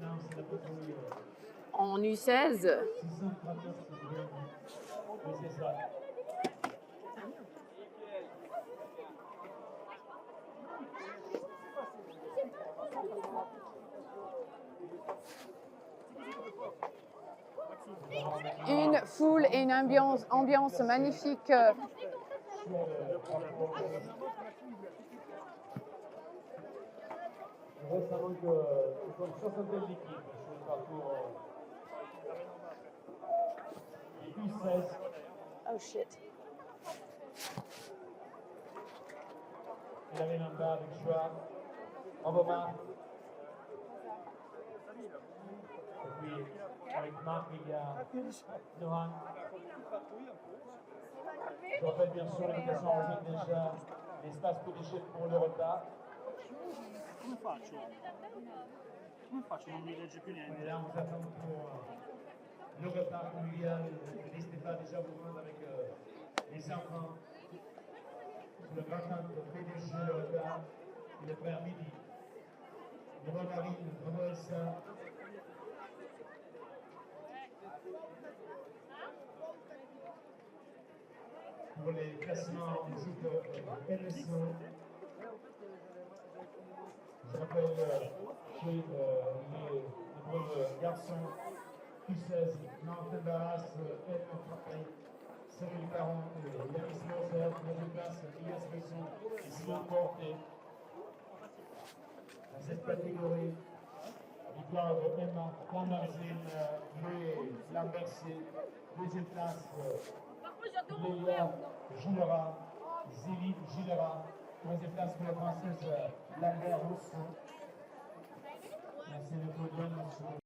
en U16. Une foule et une ambiance magnifique. Récemment que ce sont une soixantaine d'équipes sur le parcours U16. Oh shit. Il avait Lambda avec Schwab, Obama. Et puis avec Marc, il y a Nohan. Je rappelle bien sûr l'invitation à rejoindre déjà l'espace PDG pour le retard. Come faccio? Come faccio? Non mi legge più niente. Là, on vous attend pour le retard convivial. N'hésitez pas déjà à vous rendre avec les enfants. Le grand PDG, le retard, il est prêt à midi. Le Marine, le Elsa. Pour les classements des équipes NSO. Je rappelle que les garçons U16, Martin Barras, Ed Frappé, Cyril Caron, Yanis Moser, deuxième place, Elias Besson et Simon Porté. Dans cette catégorie, victoire de Emma Lambertine, Louis Lambertier, deuxième place, Léa Gilera, Zélie Gilera, troisième place pour la Française Lambert Rousseau. Merci le podium, monsieur.